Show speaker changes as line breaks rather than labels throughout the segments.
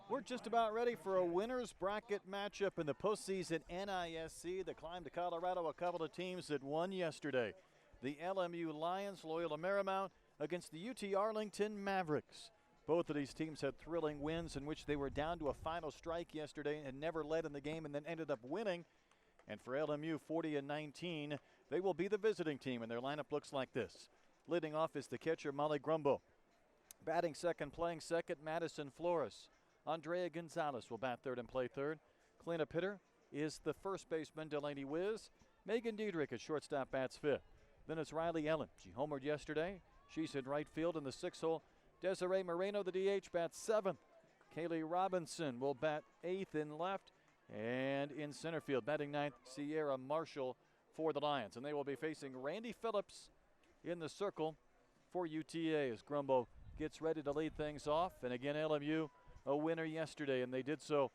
We're just about ready for a winner's bracket matchup in the postseason NISC. The climb to Colorado, a couple of teams that won yesterday. The LMU Lions, Loyola Marymount, against the UT Arlington Mavericks. Both of these teams had thrilling wins in which they were down to a final strike yesterday and never led in the game and then ended up winning. And for LMU, 40-19, they will be the visiting team, and their lineup looks like this. Leading off is the catcher, Molly Grumbo. Batting second, playing second, Madison Flores. Andrea Gonzalez will bat third and play third. Cleanup hitter is the first baseman, Delaney Wiz. Megan Diedrich at shortstop bats fifth. Then it's Riley Ellen. She homered yesterday. She's in right field in the sixth hole. Desiree Moreno, the DH, bats seventh. Kaylee Robinson will bat eighth in left. And in center field, batting ninth, Sierra Marshall for the Lions. And they will be facing Randy Phillips in the circle for UTA as Grumbo gets ready to lead things off. And again, LMU a winner yesterday, and they did so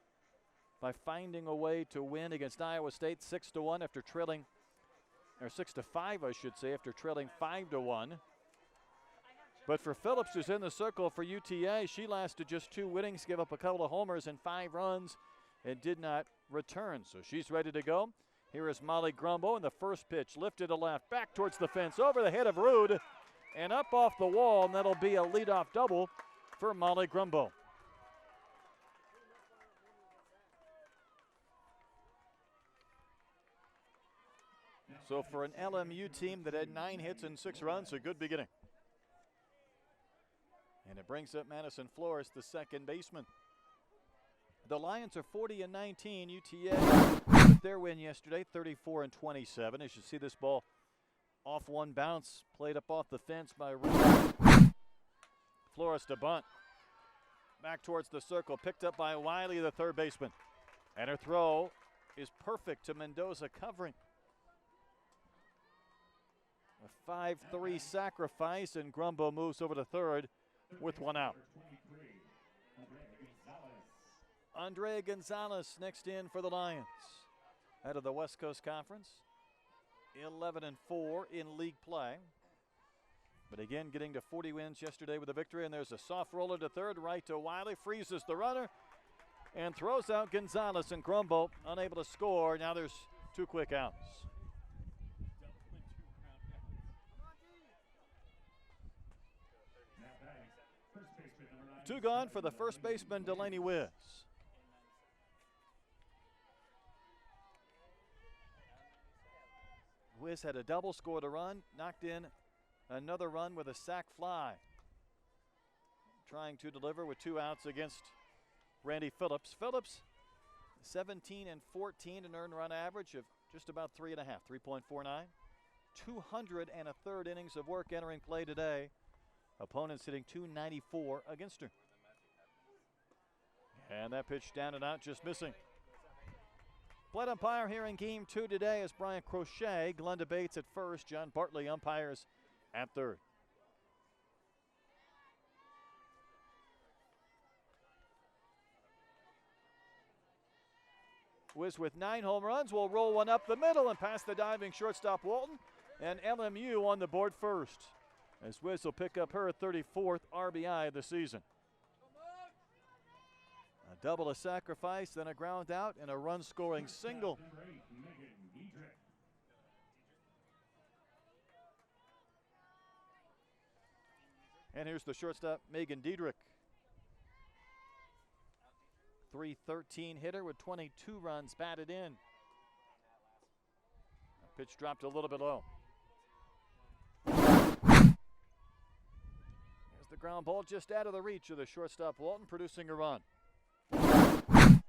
by finding a way to win against Iowa State 6-1 after trailing, or 6-5 I should say, after trailing 5-1. But for Phillips, who's in the circle for UTA, she lasted just 2 innings, gave up a couple of homers and 5 runs and did not return. So she's ready to go. Here is Molly Grumbo, and the first pitch lifted to left, back towards the fence, over the head of Rude, and up off the wall, and that'll be a leadoff double for Molly Grumbo. So for an LMU team that had 9 hits and 6 runs, a good beginning. And it brings up Madison Flores, the second baseman. The Lions are 40-19. UTA with their win yesterday, 34-27. As you see this ball off one bounce, played up off the fence by Rude. Flores to bunt. Back towards the circle, picked up by Wiley, the third baseman. And her throw is perfect to Mendoza covering. A 5-3 sacrifice, and Grumbo moves over to third with 1 out. Andrea Gonzalez next in for the Lions. Out of the West Coast Conference, 11-4 in league play. But again, getting to 40 wins yesterday with a victory, and there's a soft roller to third, right to Wiley, freezes the runner, and throws out Gonzalez, and Grumbo unable to score. Now there's 2 quick outs. 2 gone for the first baseman, Delaney Wiz. Wiz had a double, scored a run, knocked in another run with a sac fly. Trying to deliver with 2 outs against Randy Phillips. Phillips, 17-14, an earned run average of just about 3.5, 3.49. 203rd innings of work entering play today. Opponents hitting .294 against her. And that pitch down and out, just missing. Plate umpire here in game 2 today is Brian Crochet. Glenda Bates at first. John Bartley umpires at third. Wiz with 9 home runs will roll one up the middle and past the diving shortstop Walton. And LMU on the board first, as Wiz will pick up her 34th RBI of the season. A double, a sacrifice, then a ground out, and a run-scoring single. And here's the shortstop, Megan Diedrich. .313 hitter with 22 runs batted in. Pitch dropped a little bit low. The ground ball just out of the reach of the shortstop Walton, producing a run. And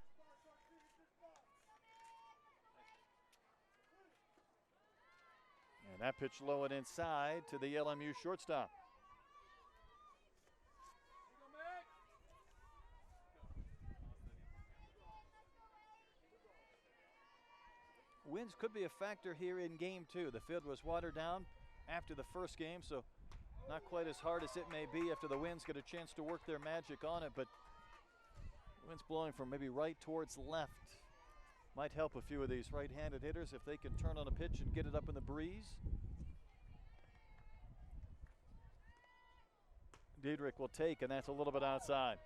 that pitch low and inside to the LMU shortstop. Winds could be a factor here in game 2. The field was watered down after the first game, so not quite as hard as it may be after the winds get a chance to work their magic on it, but winds blowing from maybe right towards left might help a few of these right-handed hitters if they can turn on a pitch and get it up in the breeze. Diedrich will take, and that's a little bit outside.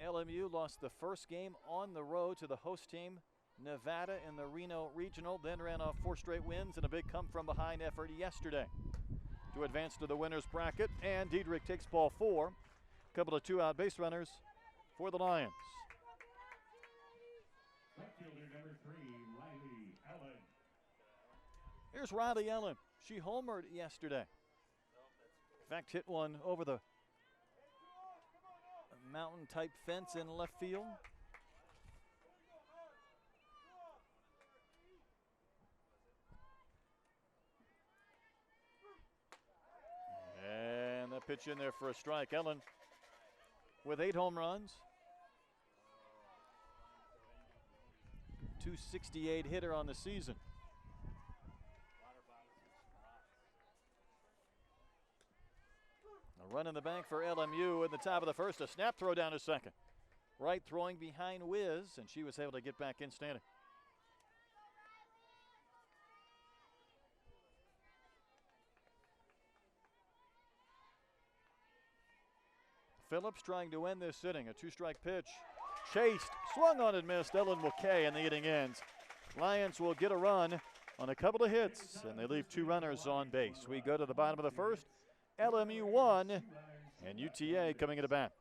LMU lost the first game on the road to the host team, Nevada, in the Reno Regional, then ran off 4 straight wins and a big come-from-behind effort yesterday to advance to the winner's bracket. And Diedrich takes ball 4. A couple of 2-out base runners for the Lions.
Number 3, Riley Allen.
Here's Riley Allen. She homered yesterday. In fact, hit one over the mountain-type fence in left field. And that pitch in there for a strike. Ellen with 8 home runs. 268 hitter on the season. A run in the bank for LMU in the top of the first. A snap throw down to second. Wright throwing behind Wiz, and she was able to get back in standing. Phillips trying to end this inning. A 2-strike pitch. Chased, swung on and missed. Ellen McKay, and the inning ends. Lions will get a run on a couple of hits, and they leave 2 runners on base. We go to the bottom of the first. LMU 1 and UTA coming into bat.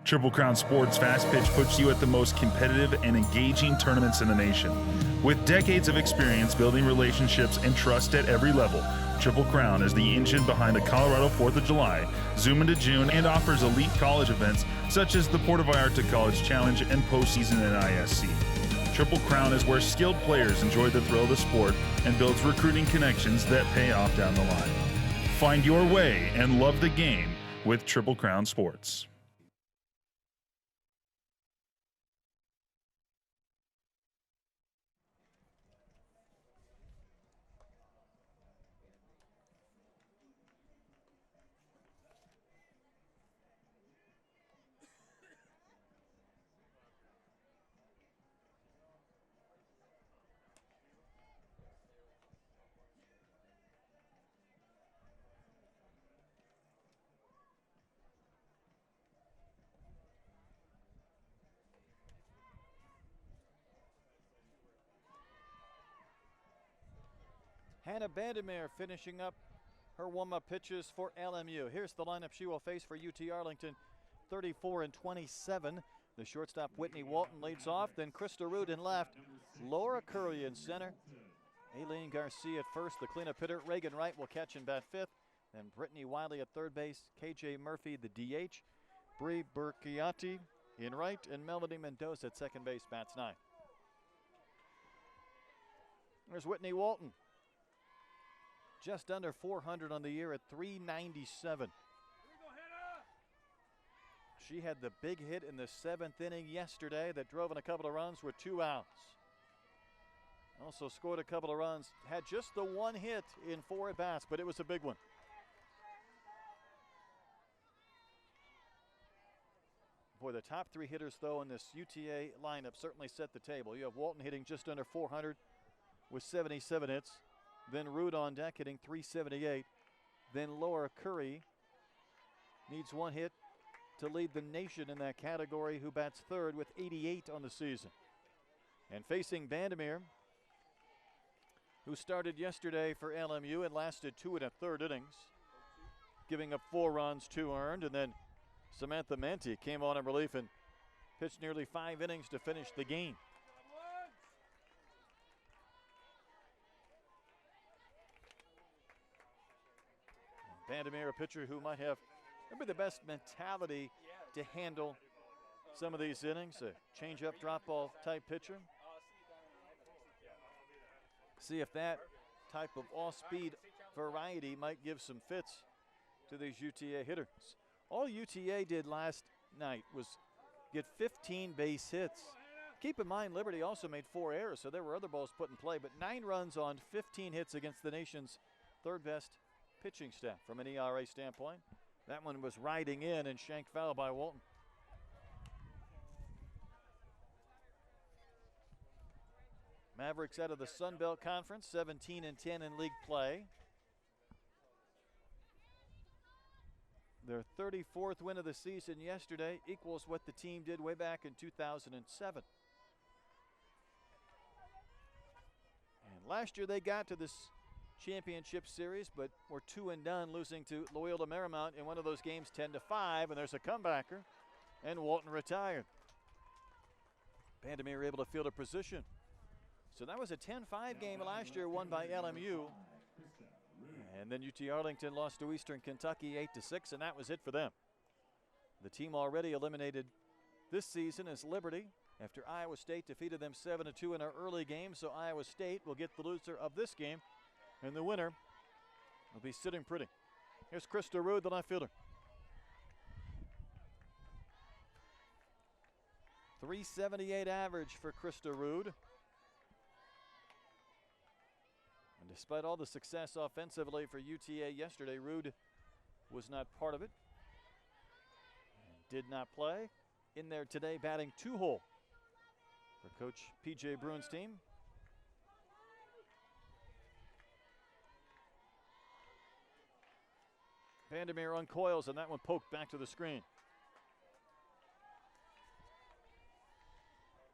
Triple Crown Sports Fast Pitch puts you at the most competitive and engaging tournaments in the nation. With decades of experience building relationships and trust at every level, Triple Crown is the engine behind the Colorado 4th of July, Zoom into June, and offers elite college events such as the Puerto Vallarta College Challenge and postseason NISC. Triple Crown is where skilled players enjoy the thrill of the sport and builds recruiting connections that pay off down the line. Find your way and love the game with Triple Crown Sports.
Hannah Bandemere finishing up her warm-up pitches for LMU. Here's the lineup she will face for UT Arlington. 34 and 27. The shortstop Whitney Walton leads off. Then Krista Root in left. Laura Curry in center. Aileen Garcia at first. The cleanup hitter Reagan Wright will catch and bat 5th. Then Brittany Wiley at third base. KJ Murphy the DH. Bree Burkiati in right. And Melody Mendoza at second base bats 9th. There's Whitney Walton. Just under 400 on the year at 397. She had the big hit in the 7th inning yesterday that drove in a couple of runs with 2 outs. Also scored a couple of runs. Had just the 1 hit in 4 at-bats, but it was a big one. Boy, the top 3 hitters, though, in this UTA lineup certainly set the table. You have Walton hitting just under 400 with 77 hits. Then Root on deck hitting 378. Then Laura Curry needs 1 hit to lead the nation in that category, who bats 3rd with 88 on the season. And facing Bandemere, who started yesterday for LMU and lasted 2 1/3 innings, giving up 4 runs, 2 earned. And then Samantha Menti came on in relief and pitched nearly 5 innings to finish the game. Bandemere, a pitcher who might have maybe the best mentality to handle some of these innings. A change-up, drop-ball type pitcher. See if that type of off-speed variety might give some fits to these UTA hitters. All UTA did last night was get 15 base hits. Keep in mind, Liberty also made 4 errors, so there were other balls put in play, but 9 runs on 15 hits against the nation's 3rd best pitching staff from an ERA standpoint. That one was riding in and shanked foul by Walton. Mavericks out of the Sun Belt Conference, 17-10 in league play. Their 34th win of the season yesterday equals what the team did way back in 2007. And last year they got to this championship series, but were 2-0, losing to Loyola Marymount in one of those games 10-5, and there's a comebacker, and Walton retired. Vandermeer able to field a position. So that was a 10-5 game last year, won by LMU. And then UT Arlington lost to Eastern Kentucky 8-6, and that was it for them. The team already eliminated this season is Liberty after Iowa State defeated them 7-2 in our early game. So Iowa State will get the loser of this game, and the winner will be sitting pretty. Here's Krista Rude, the left fielder. .378 average for Krista Rude. And despite all the success offensively for UTA yesterday, Rude was not part of it. And did not play. In there today, batting 2-hole for Coach P.J. Bruin's team. Vandermeer uncoils, and that one poked back to the screen.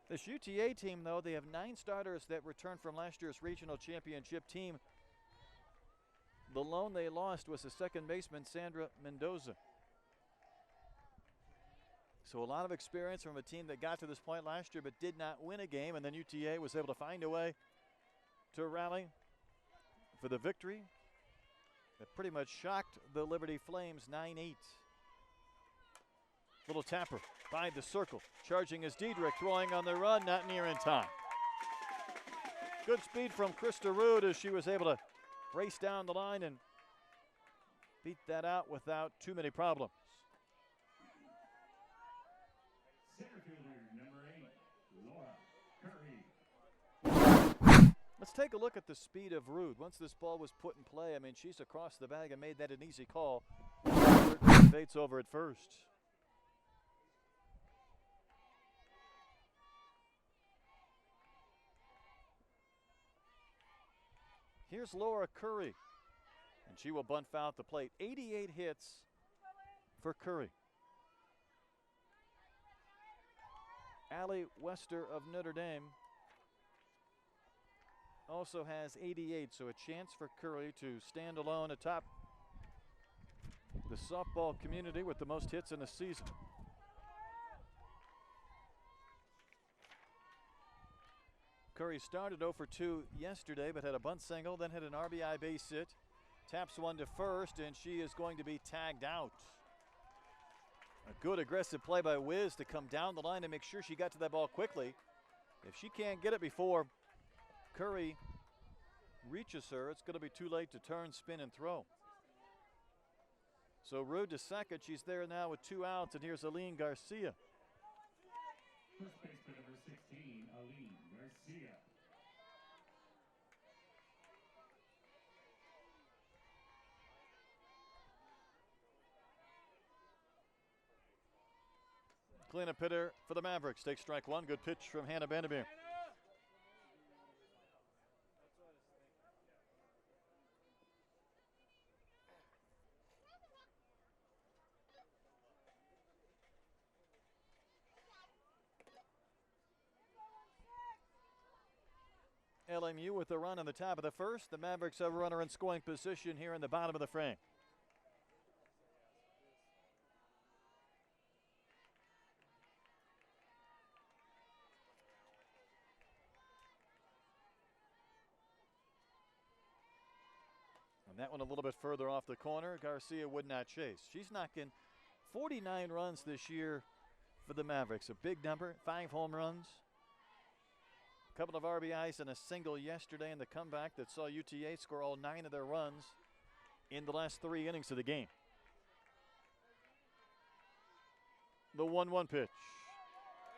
This UTA team, though, they have 9 starters that returned from last year's regional championship team. The lone they lost was the second baseman, Sandra Mendoza. So a lot of experience from a team that got to this point last year but did not win a game, and then UTA was able to find a way to rally for the victory that pretty much shocked the Liberty Flames 9-8. Little tapper by the circle. Charging is Diedrich, throwing on the run, not near in time. Good speed from Krista Rude as she was able to race down the line and beat that out without too many problems.
Center fielder, number 8, Laura Curry.
Let's take a look at the speed of Rude. Once this ball was put in play, I mean, she's across the bag and made that an easy call. Bates over at first. Here's Laura Curry, and she will bunt foul at the plate. 88 hits for Curry. Allie Wester of Notre Dame also has 88, so a chance for Curry to stand alone atop the softball community with the most hits in the season. Curry started 0 for 2 yesterday, but had a bunt single, then hit an RBI base hit. Taps one to first, and she is going to be tagged out. A good aggressive play by Wiz to come down the line and make sure she got to that ball quickly. If she can't get it before Curry reaches her, it's going to be too late to turn, spin, and throw. So Rude to second. She's there now with 2 outs, and here's Aline Garcia.
First baseman, number 16, Aline Garcia.
Cleanup hitter for the Mavericks. Takes strike one. Good pitch from Hannah Vandermeer. LMU with a run on the top of the first. The Mavericks have a runner in scoring position here in the bottom of the frame. And that one a little bit further off the corner. Garcia would not chase. She's knocking 49 runs this year for the Mavericks. A big number, 5 home runs. A couple of RBIs and a single yesterday in the comeback that saw UTA score all 9 of their runs in the last 3 innings of the game. The 1-1 pitch.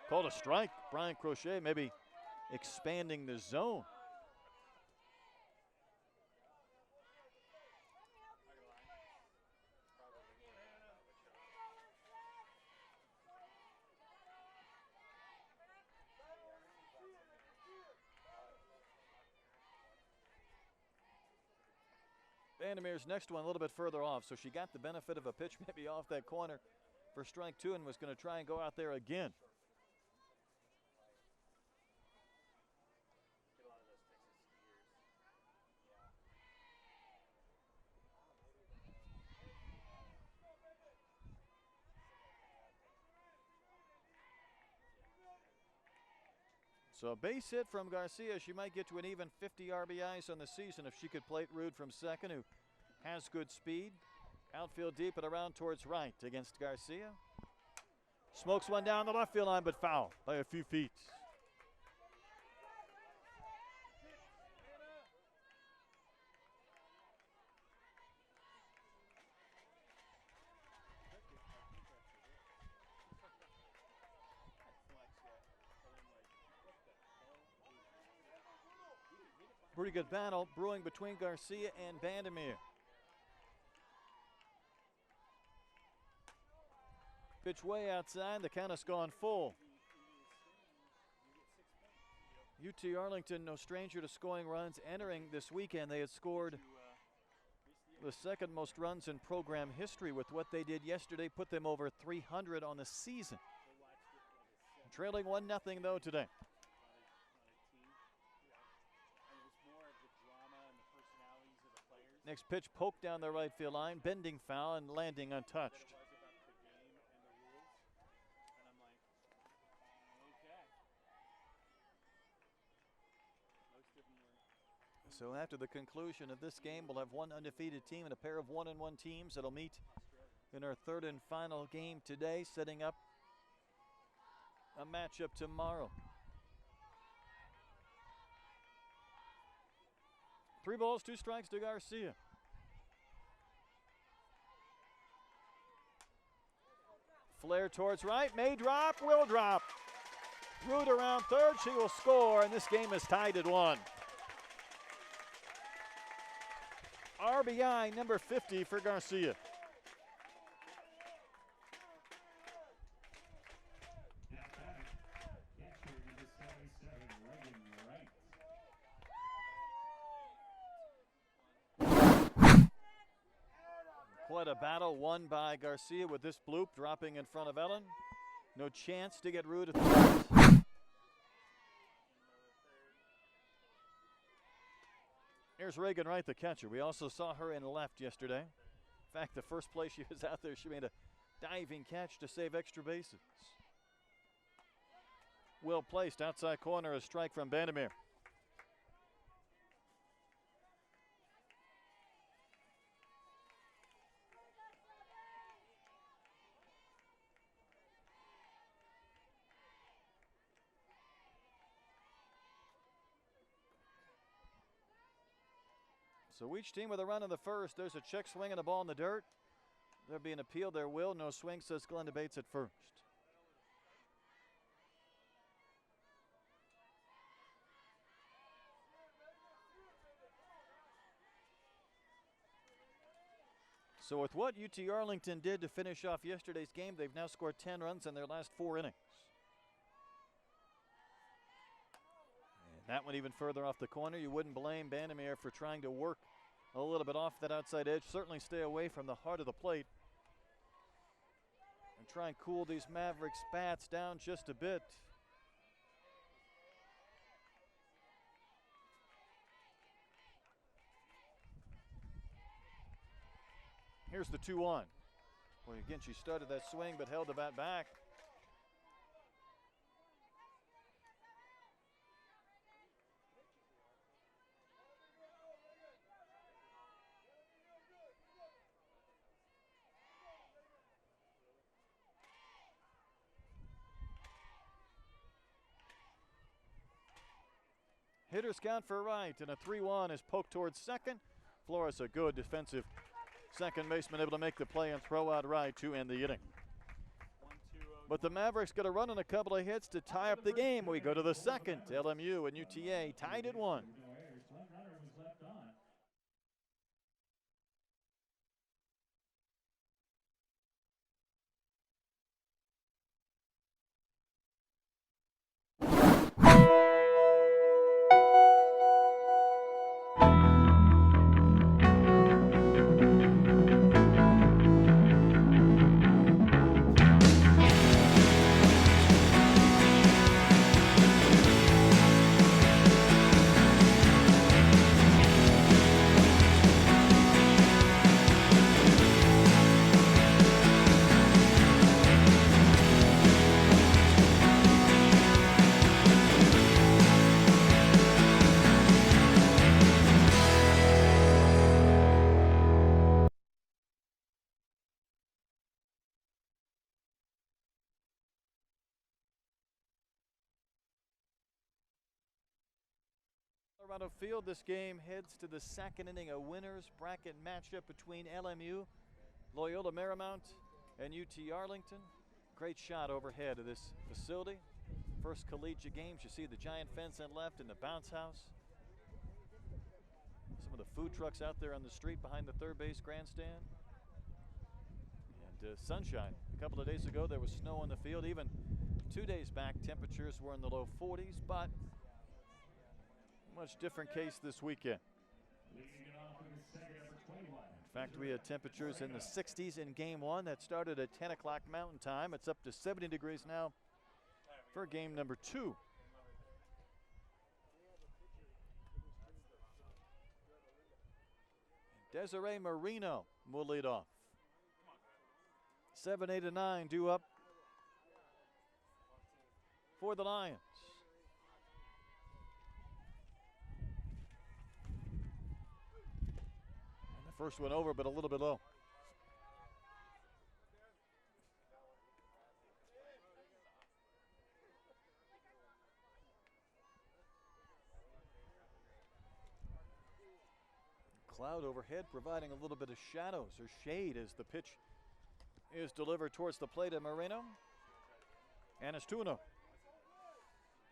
Called a strike. Brian Crochet maybe expanding the zone. Vandermeer's next one a little bit further off, so she got the benefit of a pitch maybe off that corner for strike two and was going to try and go out there again. So a base hit from Garcia. She might get to an even 50 RBIs on the season if she could plate Rude from second, who has good speed. Outfield deep and around towards right against Garcia. Smokes one down the left field line, but foul by a few feet. Pretty good battle brewing between Garcia and Vandermeer. Pitch way outside, the count has gone full. UT Arlington, no stranger to scoring runs. Entering this weekend, they had scored the second most runs in program history with what they did yesterday, put them over 300 on the season. Trailing 1-0 though today. Next pitch poked down the right field line, bending foul and landing untouched. So after the conclusion of this game, we'll have one undefeated team and a pair of 1-1 teams that'll meet in our third and final game today, setting up a matchup tomorrow. 3 balls, 2 strikes to Garcia. Flare towards right, may drop, will drop. Rude around third, she will score, and this game is tied at 1. RBI number 50 for Garcia. Quite a battle won by Garcia with this bloop dropping in front of Ellen. No chance to get Rude at the plate. Here's Reagan Wright, the catcher. We also saw her in left yesterday. In fact, the first play she was out there, she made a diving catch to save extra bases. Well placed, outside corner, a strike from Vandermeer. So each team with a run in the first. There's a check swing and a ball in the dirt. There'll be an appeal. There will. No swing, says Glenda Bates at first. So with what UT Arlington did to finish off yesterday's game, they've now scored 10 runs in their last 4 innings. That one even further off the corner. You wouldn't blame Vandermeer for trying to work a little bit off that outside edge. Certainly stay away from the heart of the plate and try and cool these Mavericks bats down just a bit. Here's the 2-1. Well, again, she started that swing but held the bat back. Hitters count for right, and a 3-1 is poked towards second. Flores, a good defensive second baseman, able to make the play and throw out right to end the inning. But the Mavericks got a run and a couple of hits to tie up the game. We go to the second. LMU and UTA tied at 1. Colorado Field, this game heads to the second inning, a winner's bracket matchup between LMU, Loyola Marymount, and UT Arlington. Great shot overhead of this facility. First collegiate games, you see the giant fence on left and the bounce house. Some of the food trucks out there on the street behind the third base grandstand. And sunshine. A couple of days ago there was snow on the field. Even 2 days back temperatures were in the low 40s, but much different case this weekend. In fact, we had temperatures in the 60s in game one. That started at 10 o'clock Mountain Time. It's up to 70 degrees now for game number 2. And Desiree Marino will lead off. 7, 8, and 9 due up for the Lions. And the first one over, but a little bit low. Cloud overhead providing a little bit of shadows or shade as the pitch is delivered towards the plate of Marino. And it's 2-0.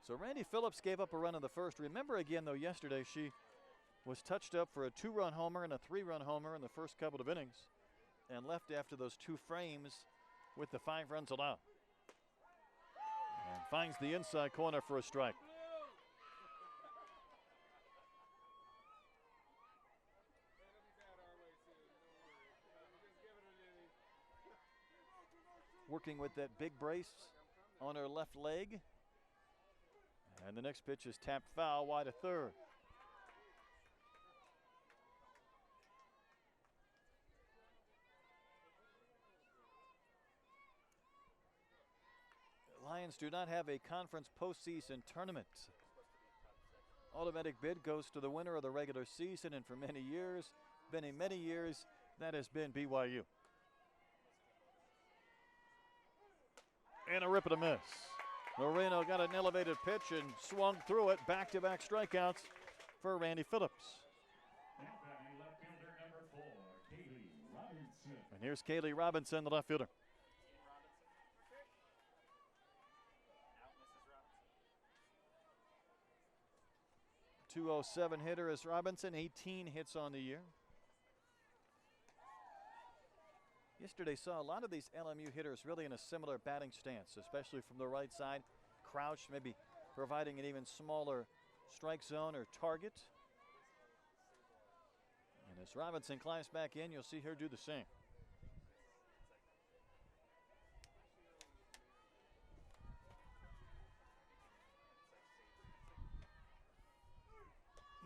So Randy Phillips gave up a run in the first. Remember again, though, yesterday she was touched up for a 2-run homer and a 3-run homer in the first couple of innings and left after those 2 frames with the 5 runs allowed. And finds the inside corner for a strike. Working with that big brace on her left leg. And the next pitch is tapped foul wide of third. The Lions do not have a conference postseason tournament. Automatic bid goes to the winner of the regular season, and for many years, that has been BYU. And a rip and a miss. Marino got an elevated pitch and swung through it. Back-to-back strikeouts for Randy Phillips. And here's Kaylee Robinson, the left fielder. .207 hitter is Robinson, 18 hits on the year. Yesterday saw a lot of these LMU hitters really in a similar batting stance, especially from the right side. Crouched, maybe providing an even smaller strike zone or target. And as Robinson climbs back in, you'll see her do the same.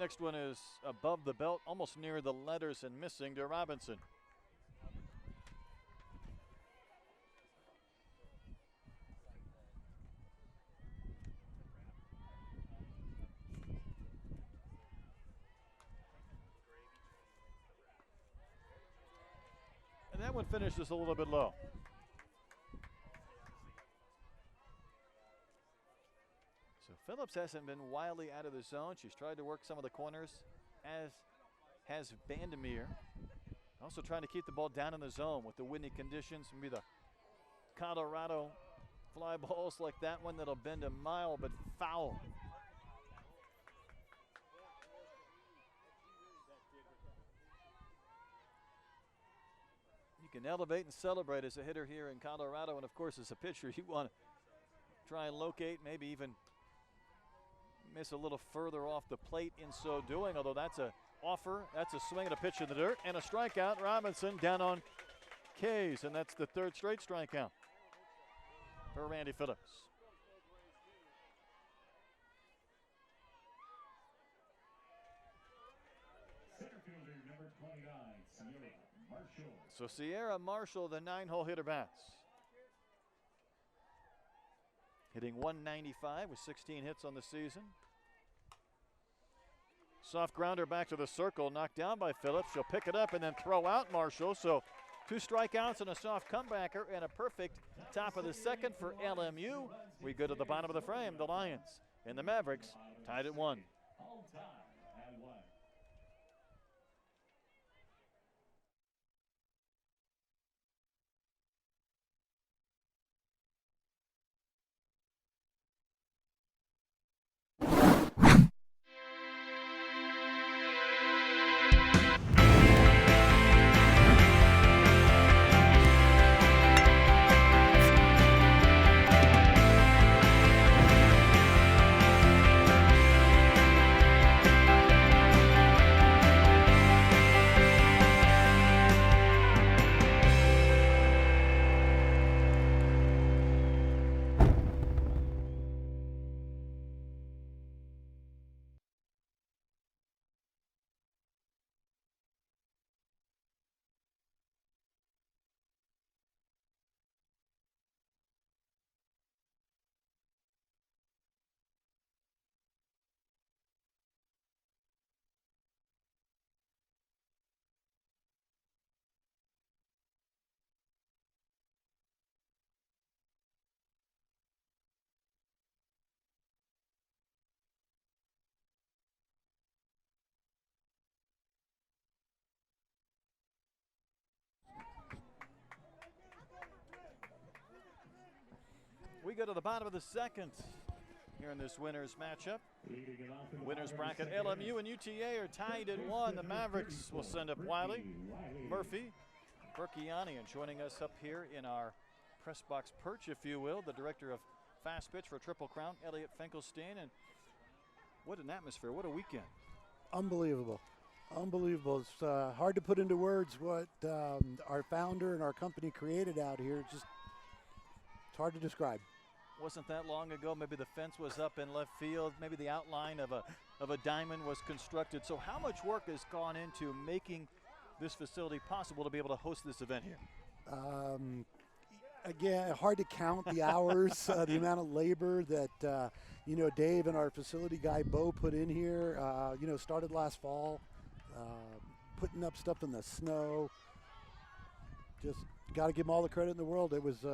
Next one is above the belt, almost near the letters and missing to Robinson. That one finishes a little bit low. So Phillips hasn't been wildly out of the zone. She's tried to work some of the corners, as has Vandermeer. Also trying to keep the ball down in the zone with the windy conditions. Maybe the Colorado fly balls like that one that'll bend a mile, but foul. You can elevate and celebrate as a hitter here in Colorado, and of course as a pitcher you want to try and locate, maybe even miss a little further off the plate in so doing, although that's a offer. That's a swing and a pitch in the dirt and a strikeout. Robinson down on K's, and that's the 3rd straight strikeout for Randy Phillips.
Center fielder number 29, Sierra Marshall.
So Sierra Marshall, the 9-hole hitter, bats. Hitting .195 with 16 hits on the season. Soft grounder back to the circle, knocked down by Phillips. She'll pick it up and then throw out Marshall. So 2 strikeouts and a soft comebacker and a perfect top of the second for LMU. We go to the bottom of the frame. The Lions and the Mavericks tied at 1.
All time. 1.
We go to the bottom of the second here in this winners matchup. Winners bracket, LMU and UTA are tied at 1. The Mavericks will send up Wiley, Murphy, Berkiani, and joining us up here in our press box perch, if you will, the director of fast pitch for Triple Crown, Elliot Finkelstein. And what an atmosphere, what a weekend.
Unbelievable. Unbelievable. It's hard to put into words what our founder and our company created out here. It's hard to describe.
Wasn't that long ago, maybe the fence was up in left field, maybe the outline of a diamond was constructed. So how much work has gone into making this facility possible to be able to host this event here?
Again, hard to count the hours, the amount of labor that, Dave and our facility guy, Bo, put in here. Started last fall, putting up stuff in the snow. Just got to give them all the credit in the world. It was,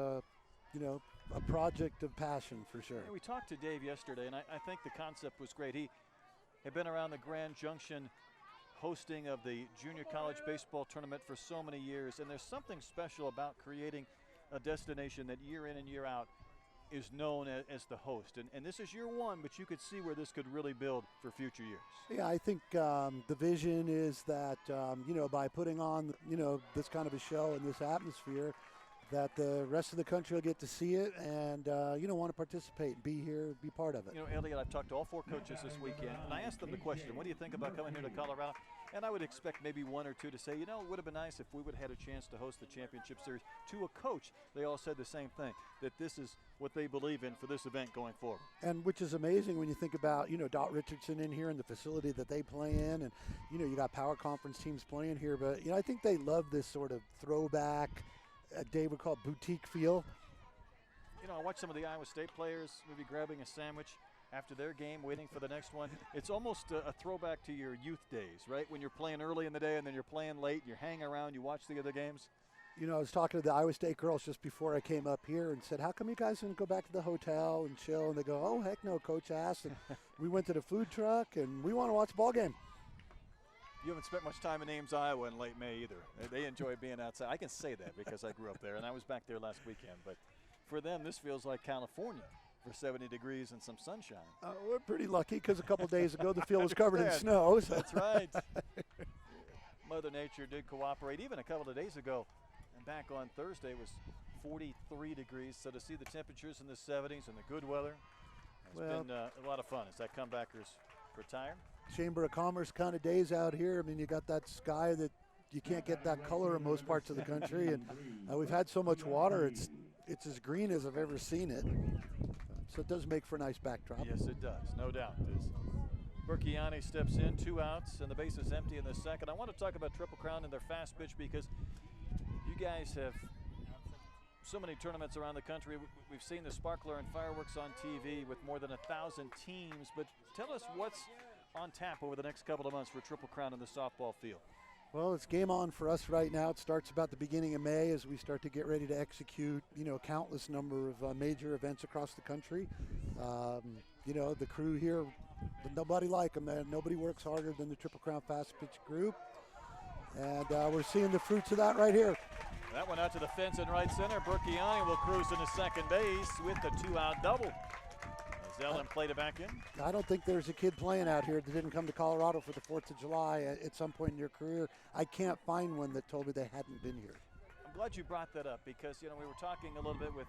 a project of passion for sure.
Yeah, we talked to Dave yesterday, and I think the concept was great. He had been around the Grand Junction hosting of the junior college baseball tournament for so many years, and there's something special about creating a destination that year in and year out is known as the host. And this is year one, but you could see where this could really build for future years.
Yeah, I think the vision is that, by putting on, this kind of a show and this atmosphere, that the rest of the country will get to see it and, want to participate, be here, be part of it.
Elliot, I've talked to all 4 coaches this weekend, and I asked them the question, what do you think about coming here to Colorado? And I would expect maybe 1 or 2 to say, it would have been nice if we would have had a chance to host the championship series. To a coach, they all said the same thing, that this is what they believe in for this event going forward.
And which is amazing when you think about, Dot Richardson in here and the facility that they play in, and, you got power conference teams playing here. But, I think they love this sort of throwback, Dave would call it boutique feel.
I watch some of the Iowa State players maybe grabbing a sandwich after their game, waiting for the next one. It's almost a throwback to your youth days, right? When you're playing early in the day and then you're playing late, you hang around, you watch the other games.
I was talking to the Iowa State girls just before I came up here and said, how come you guys didn't go back to the hotel and chill? And they go, oh, heck no, Coach asked. And we went to the food truck, and we want to watch a ball game.
You haven't spent much time in Ames, Iowa in late May either. They enjoy being outside. I can say that because I grew up there, and I was back there last weekend. But for them, this feels like California for 70 degrees and some sunshine.
We're pretty lucky because a couple days ago the field was covered in snow. So.
That's right. Mother Nature did cooperate. Even a couple of days ago, and back on Thursday, it was 43 degrees. So to see the temperatures in the 70s and the good weather has been a lot of fun as that comebackers retire.
Chamber of Commerce kind of days out here. I mean, you got that sky that you can't get that color in most parts of the country, and we've had so much water. It's as green as I've ever seen it. So it does make for a nice backdrop.
Yes, it does, no doubt. Berkiani steps in, 2 outs, and the base is empty in the second. I want to talk about Triple Crown and their fast pitch because you guys have so many tournaments around the country. We've seen the sparkler and fireworks on TV with more than 1,000 teams, but tell us what's on tap over the next couple of months for Triple Crown in the softball field.
Well, it's game on for us right now. It starts about the beginning of May as we start to get ready to execute, countless number of major events across the country. The crew here But nobody like them, man. Nobody works harder than the Triple Crown Fast Pitch group. And we're seeing the fruits of that right here.
That one out to the fence in right center. Burkiani will cruise into second base with the 2-out double. As Ellen played it back in.
I don't think there's a kid playing out here that didn't come to Colorado for the 4th of July at some point in your career. I can't find one that told me they hadn't been here.
I'm glad you brought that up because, you know, we were talking a little bit with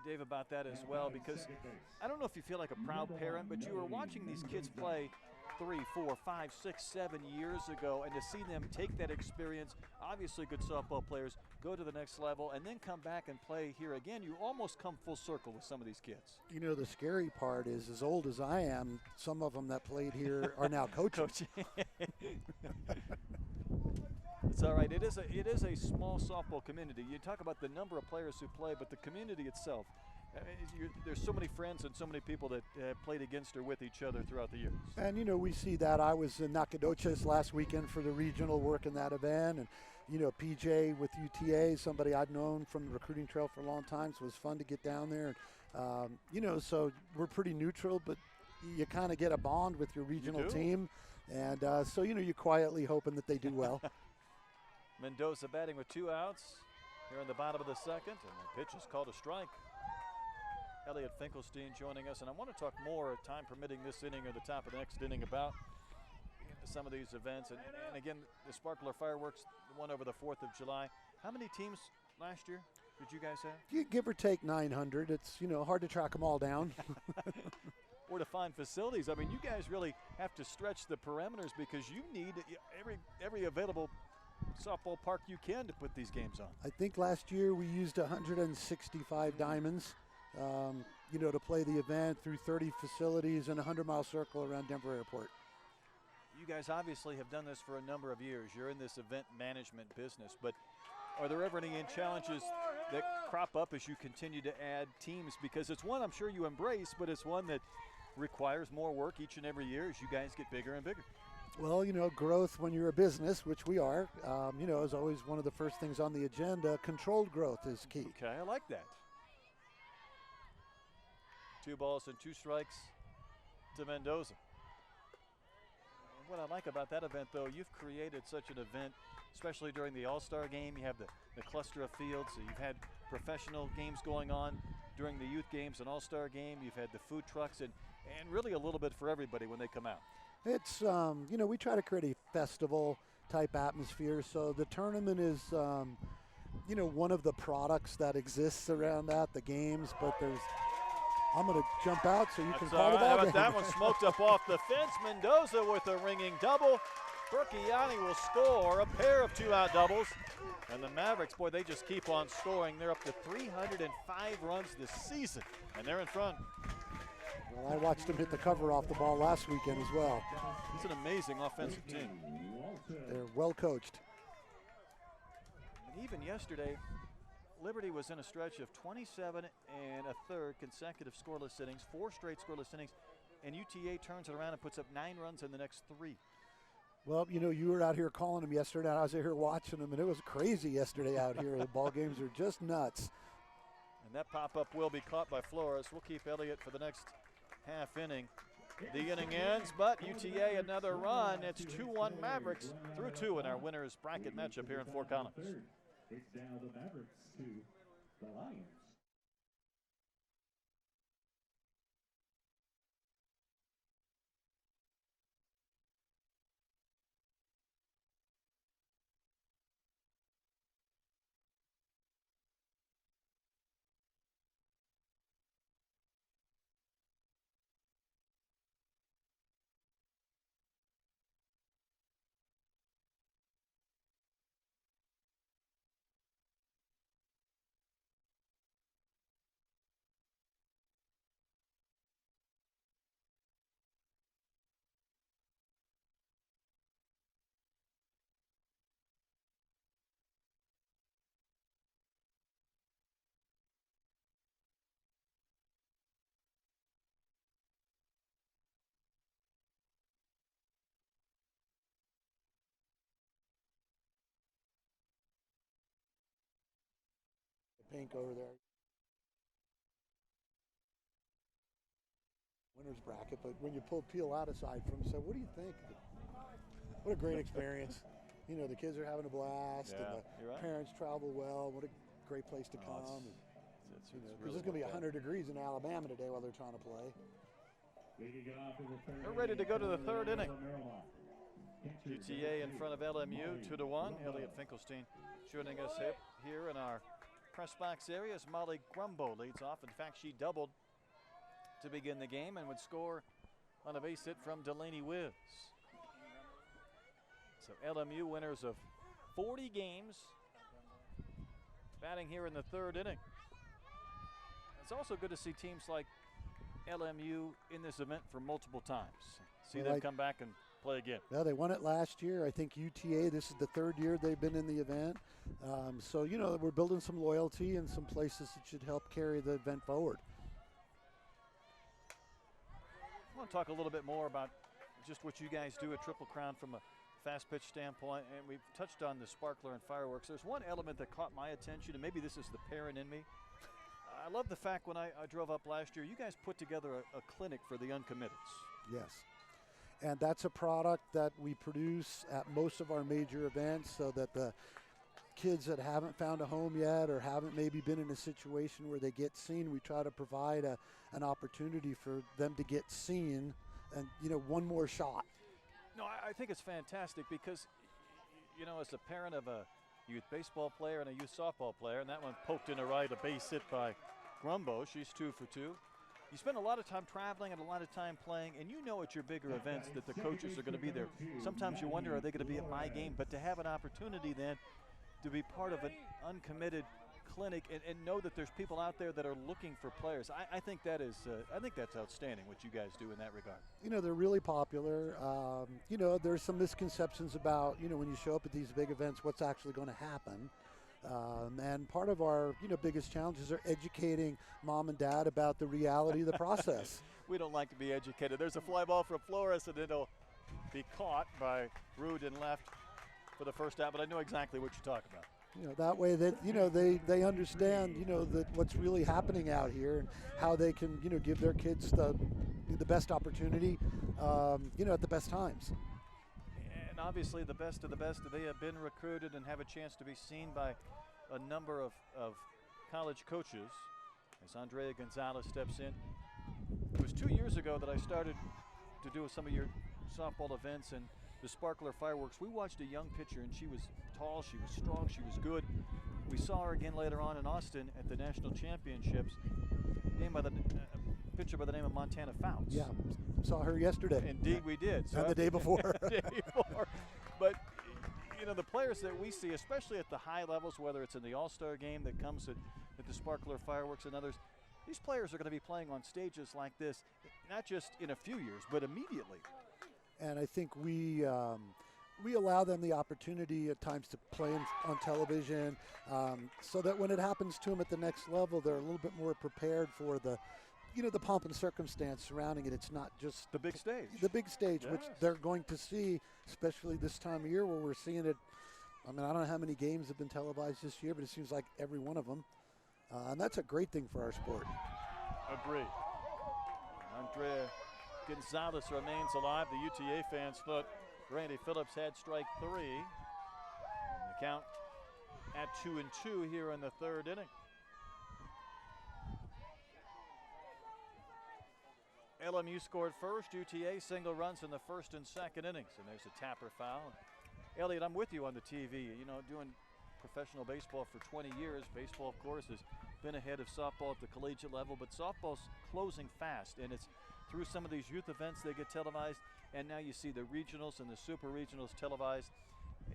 Dave about that as well, because I don't know if you feel like a proud parent, but you were watching these kids play 3, 4, 5, 6, 7 years ago, and to see them take that experience, obviously good softball players, go to the next level, and then come back and play here again, you almost come full circle with some of these kids.
You know, the scary part is, as old as I am, some of them that played here are now coaches.
It's all right. It is a small softball community. You talk about the number of players who play, but the community itself. There's so many friends and so many people that played against or with each other throughout the years.
And, you know, we see that. I was in Nacogdoches last weekend for the regional, working that event. And, you know, PJ with UTA, somebody I'd known from the recruiting trail for a long time, so it was fun to get down there. You know, so we're pretty neutral, but you kind of get a bond with your regional team. And so, you know, you're quietly hoping that they do well.
Mendoza batting with 2 outs here in the bottom of the second, and the pitch is called a strike. Elliot Finkelstein joining us, and I want to talk more, time permitting, this inning or the top of the next inning about some of these events. And again, the Sparkler Fireworks, the one over the 4th of July. How many teams last year did you guys have?
You give or take 900. It's, you know, hard to track them all down.
Or to find facilities. I mean, you guys really have to stretch the parameters because you need every available softball park you can to put these games on.
I think last year we used 165 diamonds, you know, to play the event through 30 facilities and a 100-mile circle around Denver Airport.
You guys obviously have done this for a number of years. You're in this event management business, but are there ever any challenges that crop up as you continue to add teams? Because it's one I'm sure you embrace, but it's one that requires more work each and every year as you guys get bigger and bigger.
Well, you know, growth when you're a business, which we are, you know, is always one of the first things on the agenda. Controlled growth is key.
Okay, I like that. 2 balls and 2 strikes to Mendoza. And what I like about that event, though, you've created such an event, especially during the All-Star game. You have the cluster of fields. So you've had professional games going on during the youth games and All-Star game. You've had the food trucks and really a little bit for everybody when they come out.
It's, you know, we try to create a festival-type atmosphere. So the tournament is, you know, one of the products that exists around that, the games. But there's, I'm going to jump out so you can call the ball game.
That one smoked up off the fence. Mendoza with a ringing double. Burkiani will score a pair of 2-out doubles. And the Mavericks, boy, they just keep on scoring. They're up to 305 runs this season, and they're in front.
Well, I watched him hit the cover off the ball last weekend as well.
It's an amazing offensive team.
They're well coached.
And even yesterday, Liberty was in a stretch of 27 1/3 consecutive scoreless innings, 4 straight scoreless innings, and UTA turns it around and puts up 9 runs in the next 3.
Well, you know, you were out here calling them yesterday. I was out here watching them, and it was crazy yesterday out here. The ball games are just nuts.
And that pop-up will be caught by Flores. We'll keep Elliott for the next half inning. The inning ends, but UTA another run. It's 2-1 Mavericks through 2 in our winners bracket matchup here in Fort Collins.
It's now the Mavericks to the Lions.
Pink over there. winners bracket, but when you pull Peel out aside from him, so what do you think? What a great experience. You know, the kids are having a blast, and the parents travel well. What a great place to come. Because it's going to be 100 degrees in Alabama today while they're trying to play.
They're ready to go to the third inning. UTA in front of LMU, 2-1. Elliot Finkelstein joining us here in our press box area as Molly Grumbo leads off. In fact, she doubled to begin the game and would score on a base hit from Delaney Wiz. So LMU winners of 40 games, batting here in the third inning. It's also good to see teams like LMU in this event for multiple times. See them come back and play again.
Yeah, they won it last year. I think UTA, this is the third year they've been in the event. So, you know, we're building some loyalty and some places that should help carry the event forward.
I want to talk a little bit more about just what you guys do at Triple Crown from a fast pitch standpoint, and we've touched on the sparkler and fireworks. There's one element that caught my attention, and maybe this is the parent in me. I love the fact when I drove up last year, you guys put together a clinic for the uncommitteds.
Yes, and that's a product that we produce at most of our major events so that the kids that haven't found a home yet or haven't maybe been in a situation where they get seen, we try to provide an opportunity for them to get seen and, you know, one more shot.
No, I think it's fantastic because, you know, as a parent of a youth baseball player and a youth softball player, and that one poked in a right, a base hit by Grumbo. She's 2 for 2. You spend a lot of time traveling and a lot of time playing, and you know at your bigger events that the coaches are going to be there. Sometimes you wonder, are they going to be at my game? But to have an opportunity then to be part of an uncommitted clinic and know that there's people out there that are looking for players, I think that is I think that's outstanding what you guys do in that regard.
You know, they're really popular. You know, there's some misconceptions about, you know, when you show up at these big events, what's actually going to happen. And part of our, you know, biggest challenges are educating mom and dad about the reality of the process.
We don't like to be educated. There's a fly ball from Flores, and it'll be caught by Rude and left for the first out, but I know exactly what you're talking about.
You know, that way that, you know, they understand, you know, that what's really happening out here and how they can, you know, give their kids the best opportunity, you know, at the best times.
And obviously the best of the best, they have been recruited and have a chance to be seen by a number of college coaches as Andrea Gonzalez steps in. It was 2 years ago that I started to do some of your softball events and the sparkler fireworks. We watched a young pitcher, and she was tall, she was strong, she was good. We saw her again later on in Austin at the national championships. Pitcher by the name of Montana Fouts.
Yeah, saw her yesterday.
Indeed, we did.
So and the day before.
The day before. But you know, the players that we see, especially at the high levels, whether it's in the All-Star game that comes at the sparkler fireworks and others, these players are going to be playing on stages like this, not just in a few years, but immediately.
And I think we allow them the opportunity at times to play on television so that when it happens to them at the next level, they're a little bit more prepared for the, you know, the pomp and circumstance surrounding it. It's not just
the big stage.
The big stage,
yes.
Which they're going to see, especially this time of year where we're seeing it. I mean, I don't know how many games have been televised this year, but it seems like every one of them. And that's a great thing for our sport.
Agreed. Andrea Gonzalez remains alive. The UTA fans thought Randy Phillips had strike 3. And the count at 2-2 here in the third inning. LMU scored first. UTA single runs in the first and second innings. And there's a tapper foul. Elliot, I'm with you on the TV. You know, doing professional baseball for 20 years. Baseball, of course, has been ahead of softball at the collegiate level, but softball's closing fast, and it's through some of these youth events they get televised, and now you see the regionals and the super regionals televised.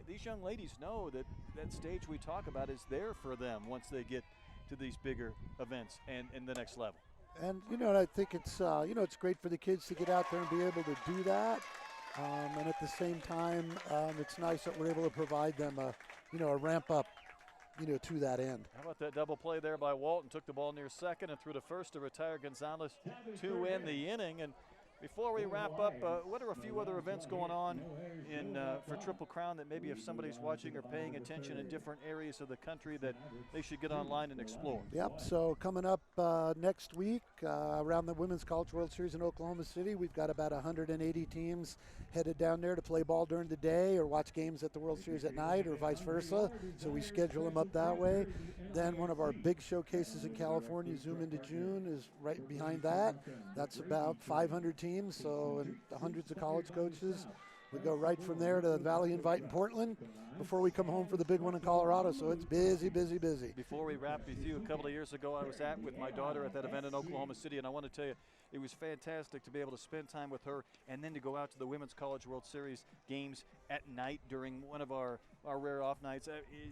These young ladies know that that stage we talk about is there for them once they get to these bigger events and the next level.
And, you know, I think it's, you know, it's great for the kids to get out there and be able to do that. And at the same time, it's nice that we're able to provide them a, you know, a ramp up, you know, to that end.
How about that double play there by Walton? Took the ball near second and threw to first to retire Gonzalez to end the inning. And Before we wrap up, what are a few other events going on for Triple Crown that maybe if somebody's watching or paying attention in different areas of the country that they should get online and explore?
Yep, so coming up next week around the Women's College World Series in Oklahoma City, we've got about 180 teams headed down there to play ball during the day or watch games at the World Series at night or vice versa. So we schedule them up that way. Then one of our big showcases in California, Zoom into June, is right behind that. That's about 500 teams, so and hundreds of college coaches. We go right from there to the Valley Invite in Portland before we come home for the big one in Colorado. So it's busy, busy, busy.
Before we wrap with you, a couple of years ago I was with my daughter at that event in Oklahoma City, and I want to tell you, it was fantastic to be able to spend time with her and then to go out to the Women's College World Series games at night during one of our rare off nights.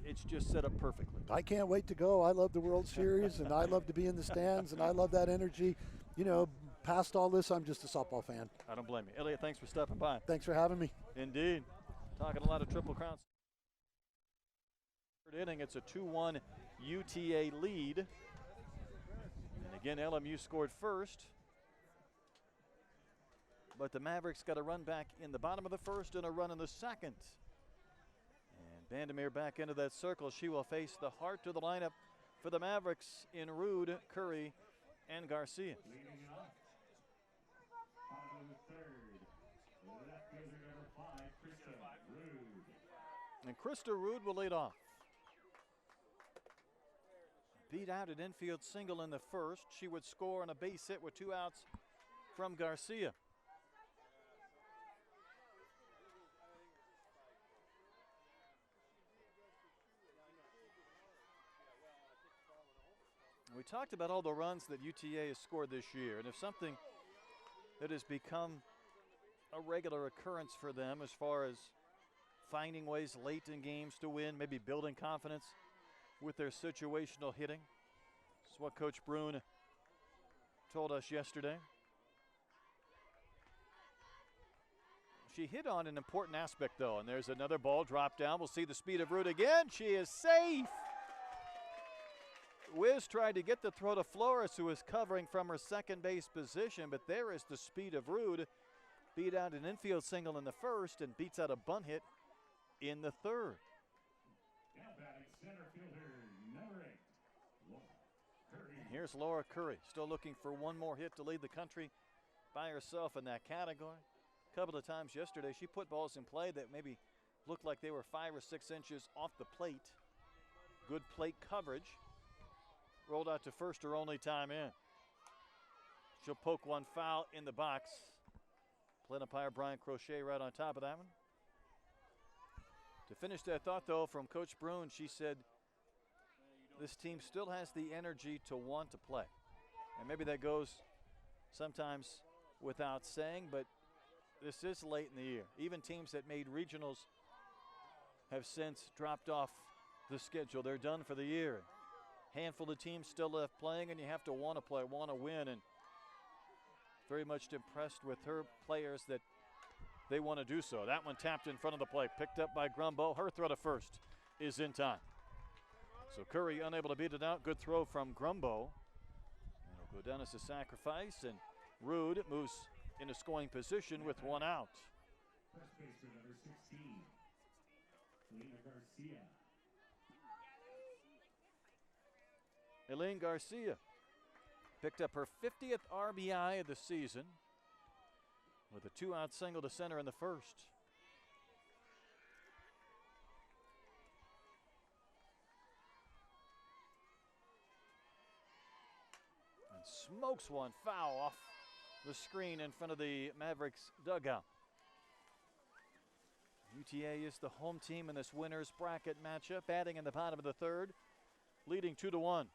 It's just set up perfectly.
I can't wait to go. I love the World Series, and I love to be in the stands, and I love that energy. You know, past all this, I'm just a softball fan.
I don't blame you. Elliot, thanks for stopping by.
Thanks for having me.
Indeed. Talking a lot of Triple Crowns. Third inning, it's a 2-1 UTA lead. And again, LMU scored first. But the Mavericks got a run back in the bottom of the first and a run in the second. And Vandermeer back into that circle. She will face the heart of the lineup for the Mavericks in Rude, Curry, and Garcia. And Krista Rude will lead off. Beat out an infield single in the first. She would score on a base hit with 2 outs from Garcia. We talked about all the runs that UTA has scored this year, and if something that has become a regular occurrence for them as far as finding ways late in games to win, maybe building confidence with their situational hitting. This is what Coach Brune told us yesterday. She hit on an important aspect, though, and there's another ball dropped down. We'll see the speed of Rude again. She is safe. Wiz tried to get the throw to Flores, who was covering from her second base position, but there is the speed of Rude. Beat out an infield single in the first and beats out a bunt hit in the third. And here's Laura Curry, still looking for one more hit to lead the country by herself in that category. A couple of times yesterday, she put balls in play that maybe looked like they were 5 or 6 inches off the plate. Good plate coverage. Rolled out to first her only time in. She'll poke one foul in the box. Plate umpire Brian Crochet right on top of that one. To finish that thought, though, from Coach Brune, she said this team still has the energy to want to play. And maybe that goes sometimes without saying, but this is late in the year. Even teams that made regionals have since dropped off the schedule. They're done for the year. Handful of teams still left playing, and you have to want to play, want to win, and very much impressed with her players that they want to do so. That one tapped in front of the plate, picked up by Grumbo. Her throw to first is in time. So Curry unable to beat it out. Good throw from Grumbo. And it'll go down as a sacrifice, and Rude moves into scoring position with 1 out.
First baseman number 16, Lena Garcia.
Elaine Garcia picked up her 50th RBI of the season with a 2-out single to center in the first. And smokes one foul off the screen in front of the Mavericks dugout. UTA is the home team in this winner's bracket matchup, batting in the bottom of the third, leading 2-1.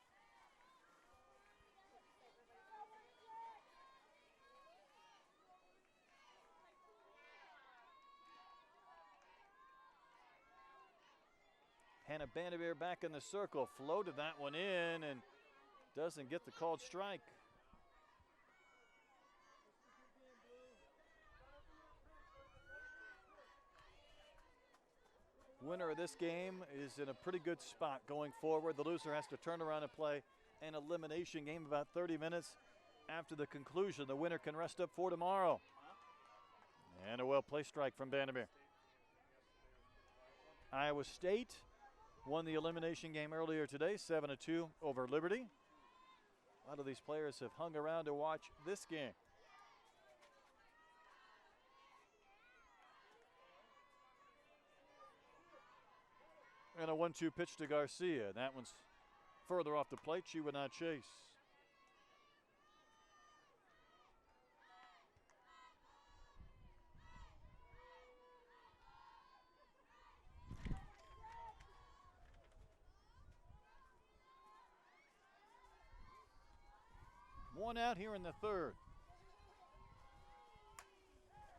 Hannah Vandermeer back in the circle, floated that one in and doesn't get the called strike. Winner of this game is in a pretty good spot going forward. The loser has to turn around and play an elimination game about 30 minutes after the conclusion. The winner can rest up for tomorrow. And a well-placed strike from Vandermeer. Iowa State won the elimination game earlier today, 7-2 over Liberty. A lot of these players have hung around to watch this game. And a 1-2 pitch to Garcia. That one's further off the plate. She would not chase. One out here in the third.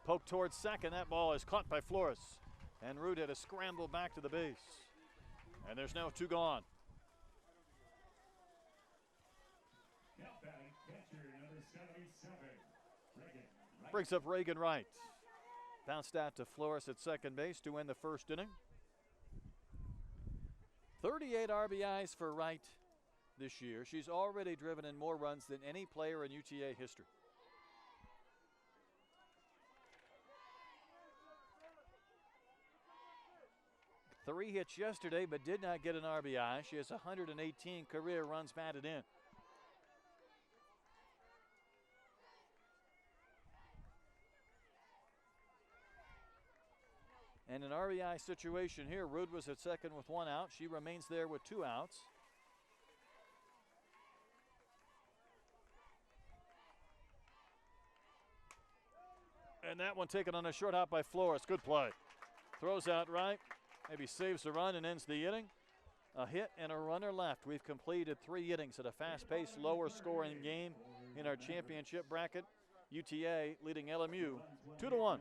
Poke towards second. That ball is caught by Flores. And Root had a scramble back to the base. And there's now 2 gone.
Now batting catcher number 77, Reagan Wright.
Brings up Reagan Wright. Bounced out to Flores at second base to win the first inning. 38 RBIs for Wright this year. She's already driven in more runs than any player in UTA history. Three hits yesterday, but did not get an RBI. She has 118 career runs batted in. And an RBI situation here. Rood was at second with 1 out. She remains there with 2 outs. And that one taken on a short hop by Flores. Good play. Throws out right. Maybe saves the run and ends the inning. A hit and a runner left. We've completed 3 innings at a fast-paced, lower-scoring game in our championship bracket. UTA leading LMU 2-1.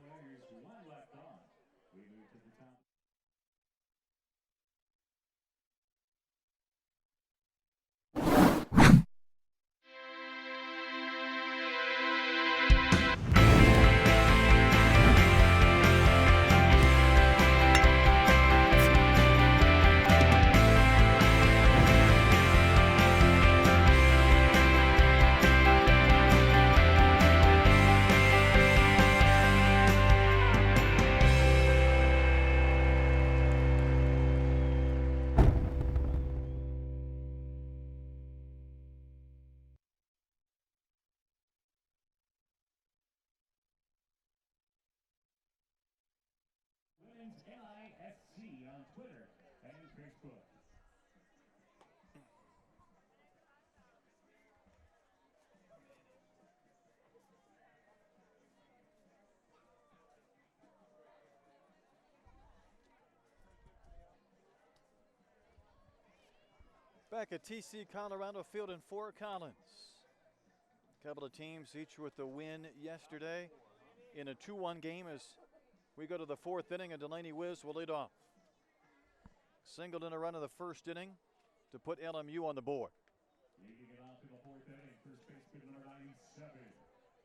Women's NISC on Twitter and Facebook.
Back at TC Colorado Field in Fort Collins. A couple of teams each with the win yesterday in a 2-1 game as we go to the 4th inning, and Delaney Wiz will lead off. Singled in a run in the first inning to put LMU on the board.
Leading it off in the 4th inning, first baseman number 97,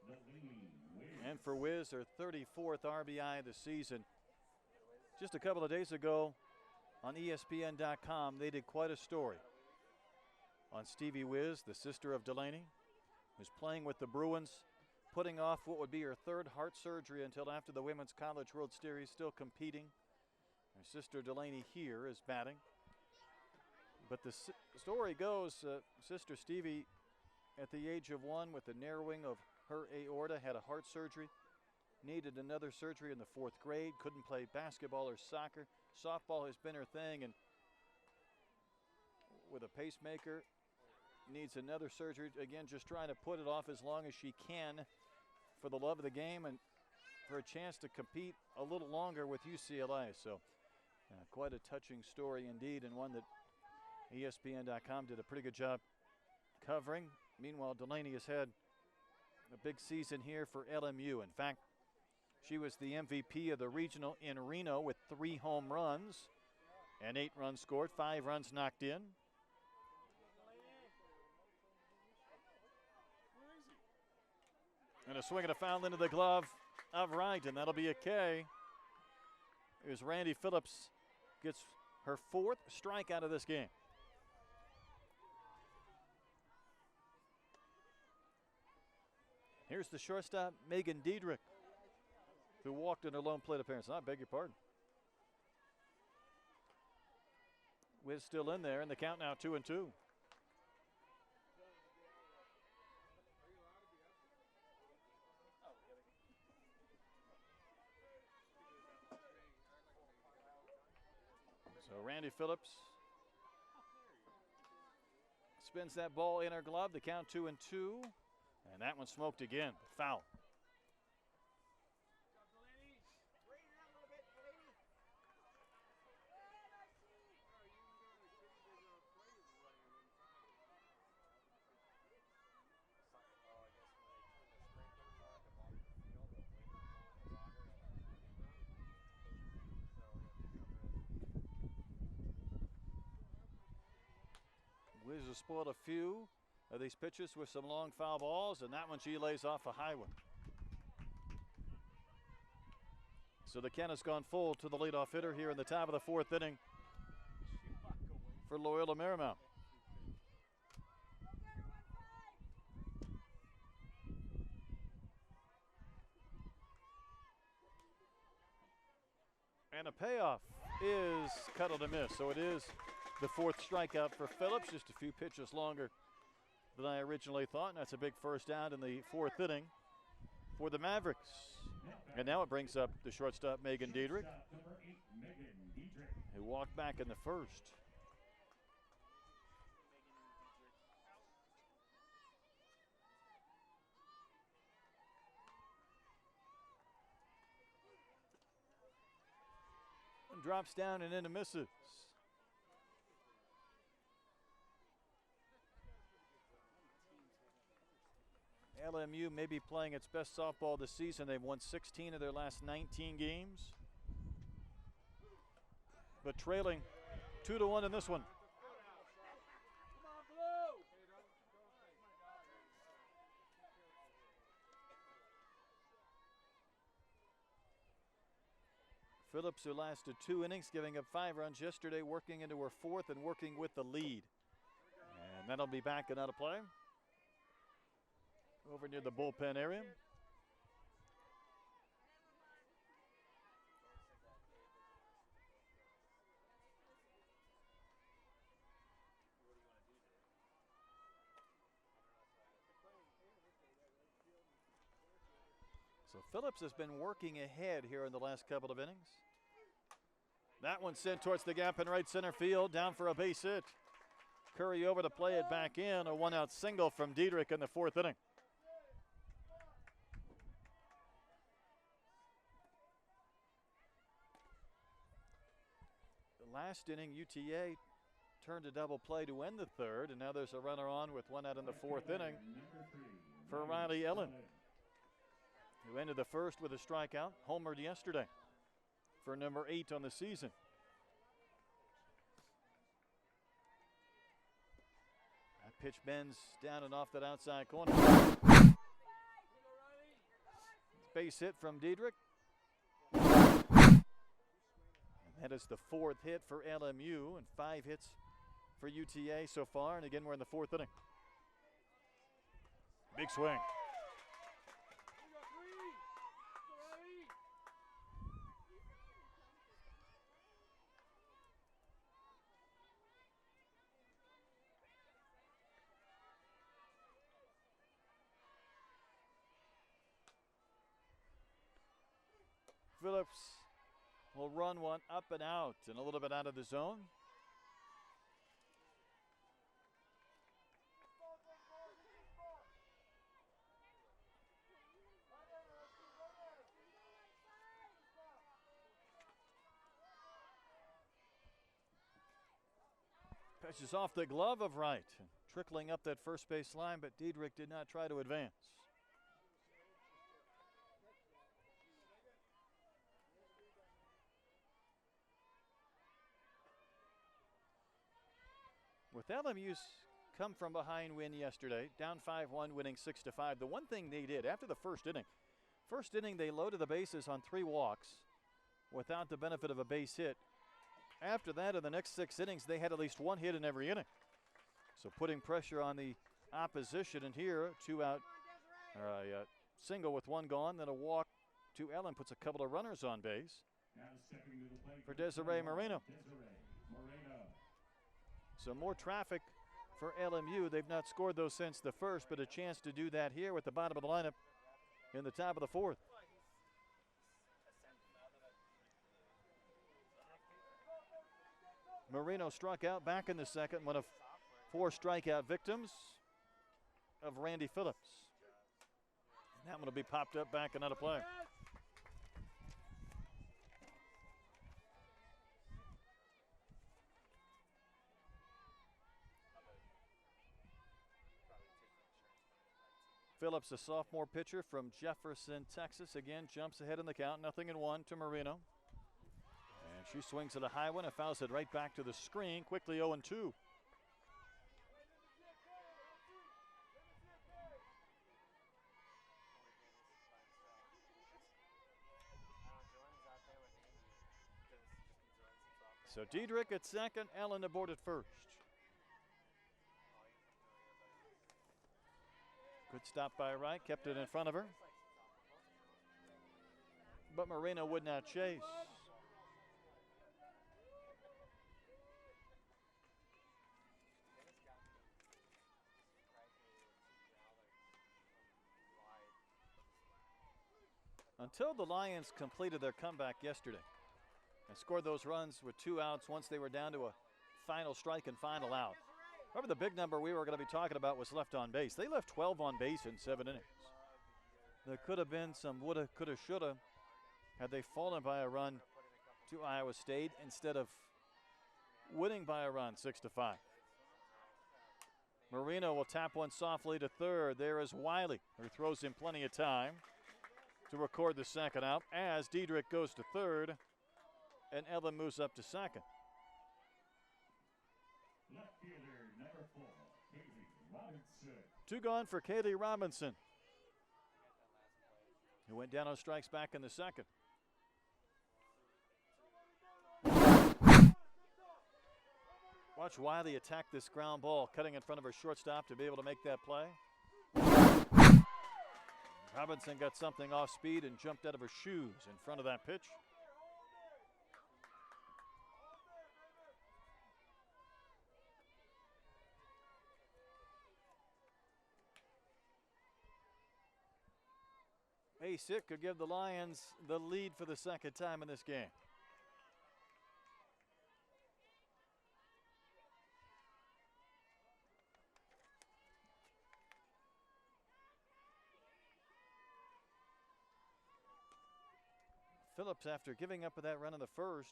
Delaney Wiz.
And for Wiz, her 34th RBI of the season. Just a couple of days ago on ESPN.com, they did quite a story on Stevie Wiz, the sister of Delaney, who's playing with the Bruins, putting off what would be her 3rd heart surgery until after the Women's College World Series, still competing. Her sister Delaney here is batting. But the story goes, Sister Stevie, at the age of 1 with the narrowing of her aorta, had a heart surgery, needed another surgery in the 4th grade, couldn't play basketball or soccer. Softball has been her thing, and with a pacemaker, needs another surgery. Again, just trying to put it off as long as she can for the love of the game and for a chance to compete a little longer with UCLA. So quite a touching story indeed, and one that ESPN.com did a pretty good job covering. Meanwhile, Delaney has had a big season here for LMU. In fact, she was the MVP of the regional in Reno with 3 home runs and 8 runs scored, 5 runs knocked in. And a swing and a foul into the glove of Wright, and that'll be a K. As Randy Phillips gets her 4th strikeout of this game. Here's the shortstop, Megan Diedrich, who walked in her lone plate appearance. I beg your pardon. Wiz still in there, and the count now 2-2. So Randy Phillips spins that ball in her glove. The count 2-2, and that one smoked again. Foul. Wiz has spoiled a few of these pitches with some long foul balls, and that one she lays off a high one. So the count has gone full to the leadoff hitter here in the top of the fourth inning for Loyola Marymount. And a payoff is cut to miss. So it is the fourth strikeout for Phillips, just a few pitches longer than I originally thought. And that's a big first out in the fourth inning for the Mavericks. And now it brings up the shortstop, Megan Diedrich, who walked back in the first. And drops down and into misses. LMU may be playing its best softball this season. They've won 16 of their last 19 games, but trailing 2-1 in this one. Phillips, who lasted 2 innings, giving up 5 runs yesterday, working into her fourth and working with the lead. And that'll be back and out of play over near the bullpen area. So Phillips has been working ahead here in the last couple of innings. That one sent towards the gap in right center field, down for a base hit. Curry over to play it back in, a one-out single from Diedrich in the fourth inning. Last inning, UTA turned a double play to end the third, and now there's a runner on with one out in the fourth inning for Riley Ellen, who ended the first with a strikeout, homered yesterday for number 8 on the season. That pitch bends down and off that outside corner. Base hit from Diedrich. That is the fourth hit for LMU and 5 hits for UTA so far. And again, we're in the fourth inning. Big swing. Phillips will run one up and out and a little bit out of the zone. Pitches off the glove of right, trickling up that first base line, but Diedrich did not try to advance. With LMU's come from behind win yesterday, down 5-1, winning 6-5. The one thing they did after the first inning they loaded the bases on 3 walks without the benefit of a base hit. After that, in the next 6 innings, they had at least 1 hit in every inning. So putting pressure on the opposition, and here, 2 out, single with one gone, then a walk to Ellen puts a couple of runners on base
Now stepping to the plate
for Desiree Marino.
Desiree Moreno.
So more traffic for LMU. They've not scored those since the first, but a chance to do that here with the bottom of the lineup in the top of the fourth. Marino struck out back in the second, one of 4 strikeout victims of Randy Phillips. And that one will be popped up back another play. Phillips, a sophomore pitcher from Jefferson, Texas, again jumps ahead in the count, 0-1 to Marino. And she swings at a high one and fouls it right back to the screen, quickly 0-2. So Diedrich at second, Allen aboard at first. Good stop by Wright, kept it in front of her. But Marino would not chase. Until the Lions completed their comeback yesterday and scored those runs with 2 outs once they were down to a final strike and final out. Remember, the big number we were going to be talking about was left on base. They left 12 on base in 7 innings. There could have been some woulda, coulda, shoulda had they fallen by a run to Iowa State instead of winning by a run 6-5. Marino will tap one softly to third. There is Wiley, who throws him plenty of time to record the second out as Diedrich goes to third and Ellen moves up to second.
Left fielder number 4, Kaylee Robinson.
2 gone for Kaylee Robinson, who went down on strikes back in the second. Watch Wiley attack this ground ball, cutting in front of her shortstop to be able to make that play. Robinson got something off speed and jumped out of her shoes in front of that pitch. Ace hit could give the Lions the lead for the second time in this game. Phillips, after giving up with that run in the first,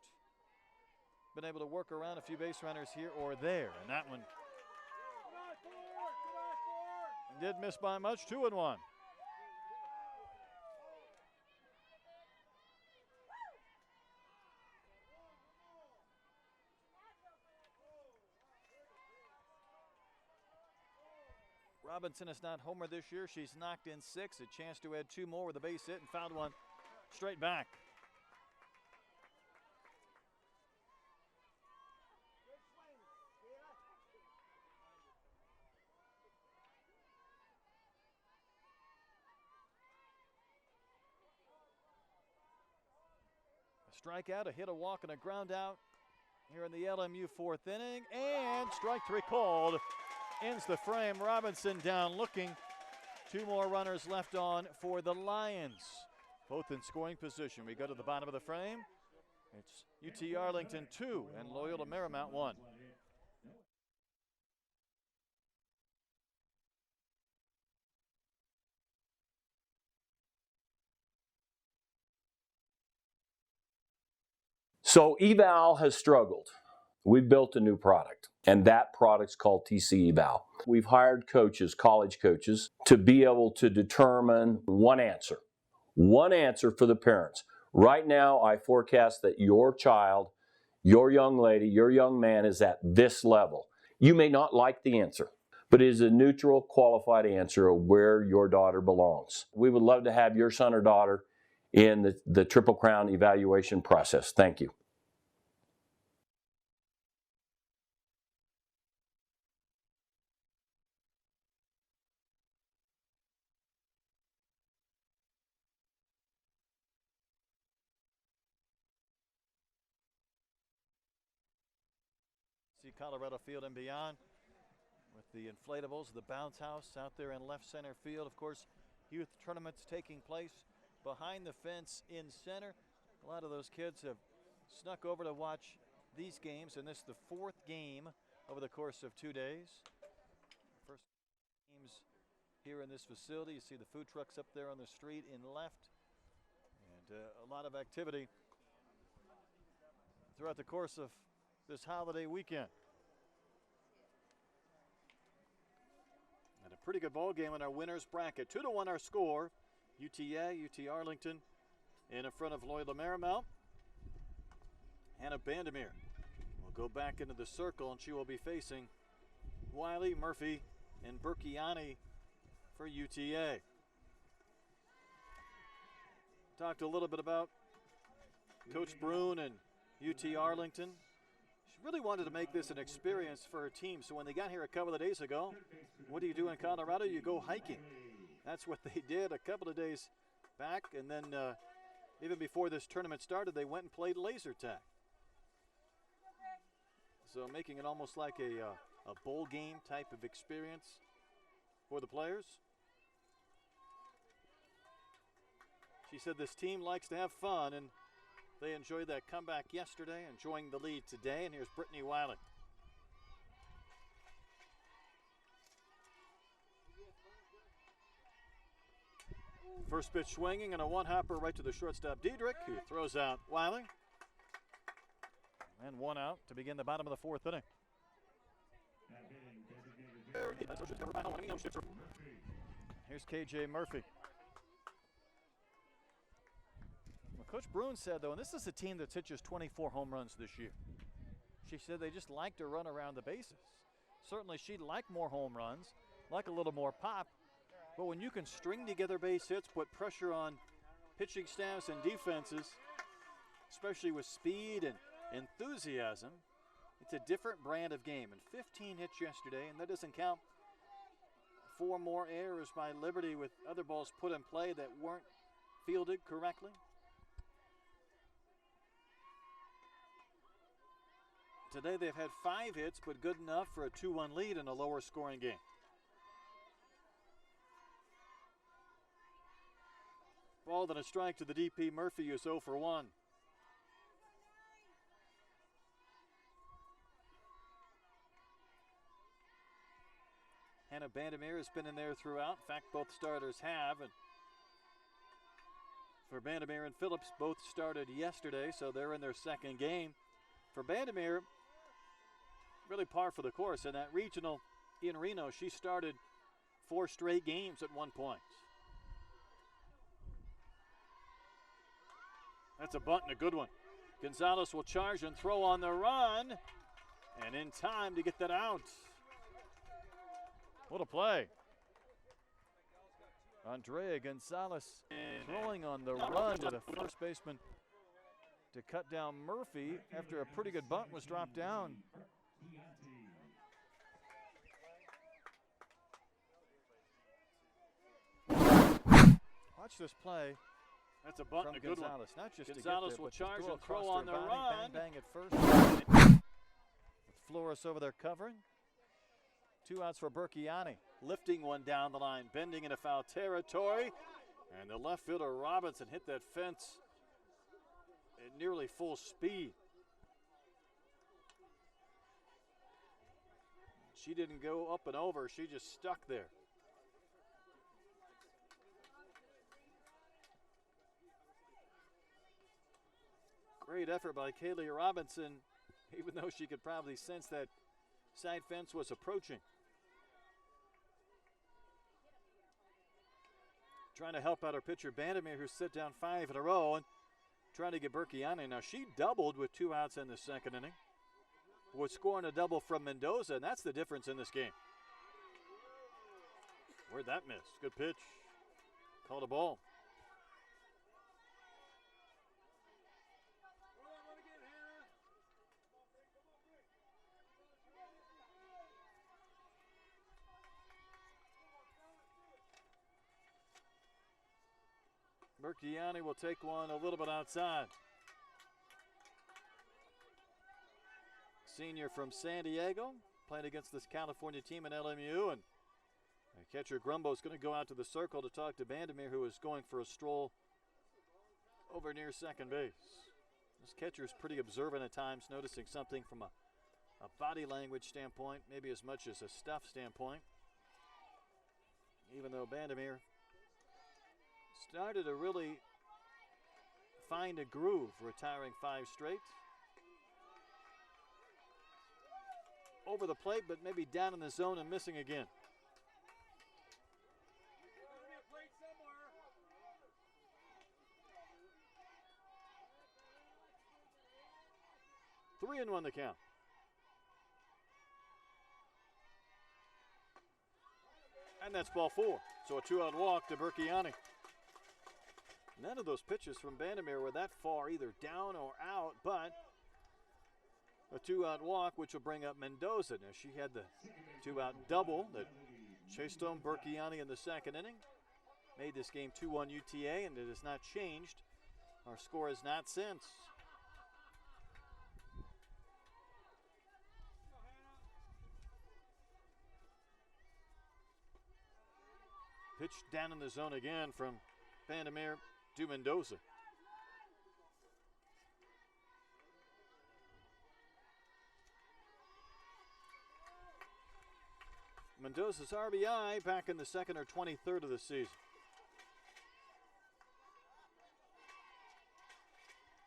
been able to work around a few base runners here or there, and that one did miss by much. 2-1. Robinson is not homer this year. She's knocked in 6. A chance to add 2 more with a base hit and found one straight back. A strikeout, a hit, a walk, and a ground out here in the LMU 4th inning. And strike 3 called. Ends the frame. Robinson down looking. 2 more runners left on for the Lions, both in scoring position. We go to the bottom of the frame. It's UT Arlington 2 and Loyola Marymount 1.
So eval has struggled. We've built a new product, and that product's called TC Eval. We've hired coaches, college coaches, to be able to determine one answer for the parents. Right now, I forecast that your child, your young lady, your young man is at this level. You may not like the answer, but it is a neutral, qualified answer of where your daughter belongs. We would love to have your son or daughter in the Triple Crown evaluation process. Thank you.
Colorado Field and beyond, with the inflatables, the bounce house out there in left center field. Of course, youth tournaments taking place behind the fence in center. A lot of those kids have snuck over to watch these games, and this is the fourth game over the course of 2 days. First games here in this facility. You see the food trucks up there on the street in left, and a lot of activity throughout the course of this holiday weekend. And a pretty good ball game in our winners bracket. 2-1 our score. UTA, UT Arlington in front of Loyola Marymount. Hannah Bandemir will go back into the circle, and she will be facing Wiley, Murphy, and Burkiani for UTA. Talked a little bit about Coach Brune and UT Arlington. She really wanted to make this an experience for her team. So when they got here a couple of days ago, what do you do in Colorado? You go hiking. That's what they did a couple of days back. And then even before this tournament started, they went and played laser tag. So making it almost like a bowl game type of experience for the players. She said this team likes to have fun, and they enjoyed that comeback yesterday, enjoying the lead today. And here's Brittany Wiley. First pitch swinging, and a one-hopper right to the shortstop, Diedrich, who throws out Wiley. And one out to begin the bottom of the fourth inning. Here's KJ Murphy. Well, Coach Brune said, though, and this is a team that's hit just 24 home runs this year. She said they just like to run around the bases. Certainly she'd like more home runs, like a little more pop, but when you can string together base hits, put pressure on pitching staffs and defenses, especially with speed and enthusiasm, it's a different brand of game. And 15 hits yesterday, and that doesn't count 4 more errors by Liberty with other balls put in play that weren't fielded correctly. Today they've had 5 hits, but good enough for a 2-1 lead in a lower scoring game. Ball and a strike to the DP. Murphy is 0 for 1. Hannah Bandemir has been in there throughout. In fact, both starters have. And for Bandemir and Phillips, both started yesterday, so they're in their second game. For Bandemir, really par for the course. In that regional in Reno, she started 4 straight games at one point. That's a bunt and a good one. Gonzalez will charge and throw on the run, and in time to get that out. What a play. Andrea Gonzalez throwing on the run to the first baseman to cut down Murphy after a pretty good bunt was dropped down. Watch this play.
That's a bunt
From
and a good
Gonzalez.
one.
Not just
Gonzalez
to
will
get there,
charge
but
and throw on the
body,
run.
Bang, bang at first. With Flores over there covering. 2 outs for Burkiani. Lifting one down the line, bending into foul territory. And the left fielder Robinson hit that fence at nearly full speed. She didn't go up and over, she just stuck there. Great effort by Kaylee Robinson, even though she could probably sense that side fence was approaching. Trying to help out her pitcher Bandemir, who sit down 5 in a row, and trying to get Burkiani. Now she doubled with 2 outs in the second inning. Was scoring a double from Mendoza, and that's the difference in this game. Where'd that miss? Good pitch. Called a ball. Burkiani will take one a little bit outside. Senior from San Diego, playing against this California team in LMU. And catcher Grumbo's going to go out to the circle to talk to Bandemir, who is going for a stroll over near second base. This catcher is pretty observant at times, noticing something from a body language standpoint, maybe as much as a stuff standpoint. Even though Bandemir started to really find a groove, retiring 5 straight. Over the plate, but maybe down in the zone and missing again. Three and 1 the count. And that's ball 4. So a 2-out walk to Berchiani. None of those pitches from Bandemir were that far either down or out, but a 2-out walk, which will bring up Mendoza. Now, she had the 2-out double that chased home Berchiani in the second inning. Made this game 2-1 UTA, and it has not changed. Our score has not since. Pitch down in the zone again from Bandemir to Mendoza. Mendoza's RBI back in the second or 23rd of the season.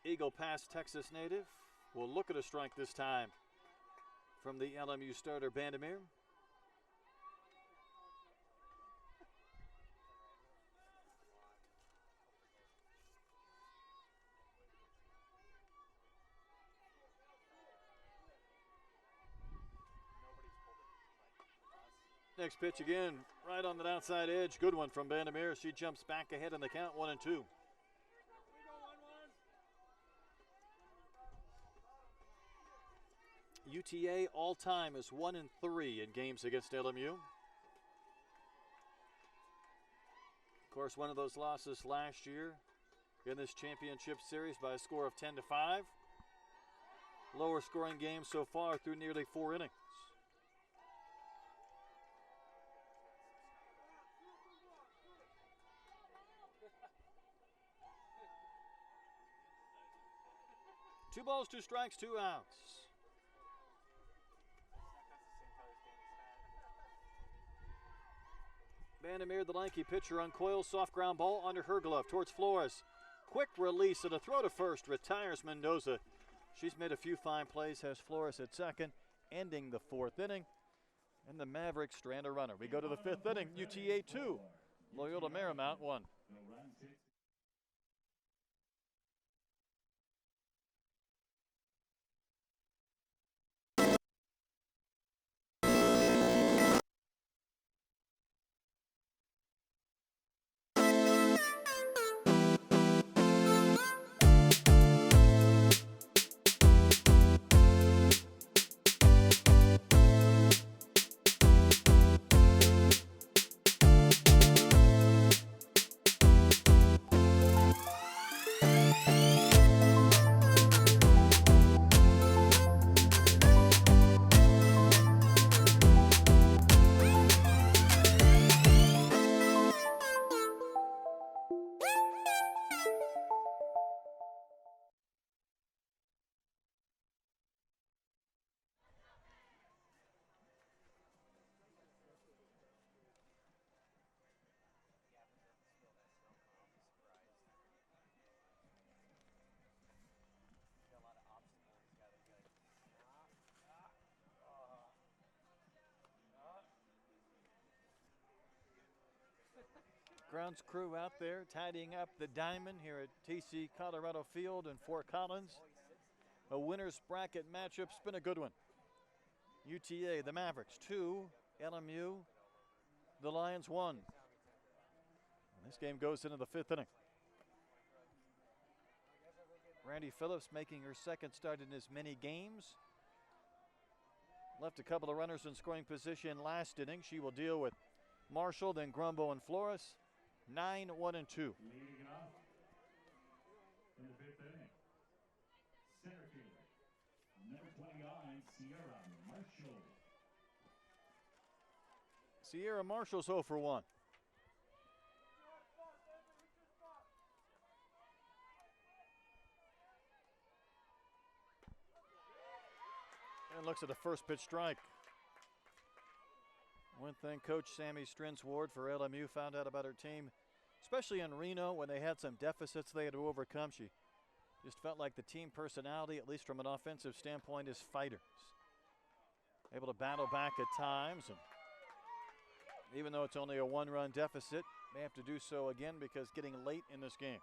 Eagle pass Texas native will look at a strike this time from the LMU starter Bandemir. Next pitch again, right on that outside edge. Good one from Bandemir. She jumps back ahead in the count, 1-2. UTA all-time is 1-3 in games against LMU. Of course, one of those losses last year in this championship series by a score of 10-5. Lower scoring game so far through nearly 4 innings. Two balls, 2 strikes, 2 outs. Bandemir, the lanky pitcher, uncoils, soft ground ball under her glove towards Flores. Quick release and a throw to first, retires Mendoza. She's made a few fine plays, has Flores at second, ending the 4th inning. And the Mavericks strand a runner. We go to the 5th inning, UTA 2, Loyola Marymount 1. Grounds crew out there tidying up the diamond here at TC Colorado Field in Fort Collins. A winner's bracket matchup. It's been a good one. UTA, the Mavericks, 2. LMU, the Lions, 1. And this game goes into the 5th inning. Randy Phillips making her second start in as many games. Left a couple of runners in scoring position last inning. She will deal with Marshall, then Grumbo and Flores. 9-1-2.
Leading it off in the 5th inning, center fielder, number 20. 29, Sierra Marshall.
Sierra Marshall's 0 for 1. And looks at the first pitch strike. One thing Coach Sammy Strins-Ward for LMU found out about her team, especially in Reno when they had some deficits they had to overcome, she just felt like the team personality, at least from an offensive standpoint, is fighters. Able to battle back at times, and even though it's only a 1-run deficit, may have to do so again because getting late in this game.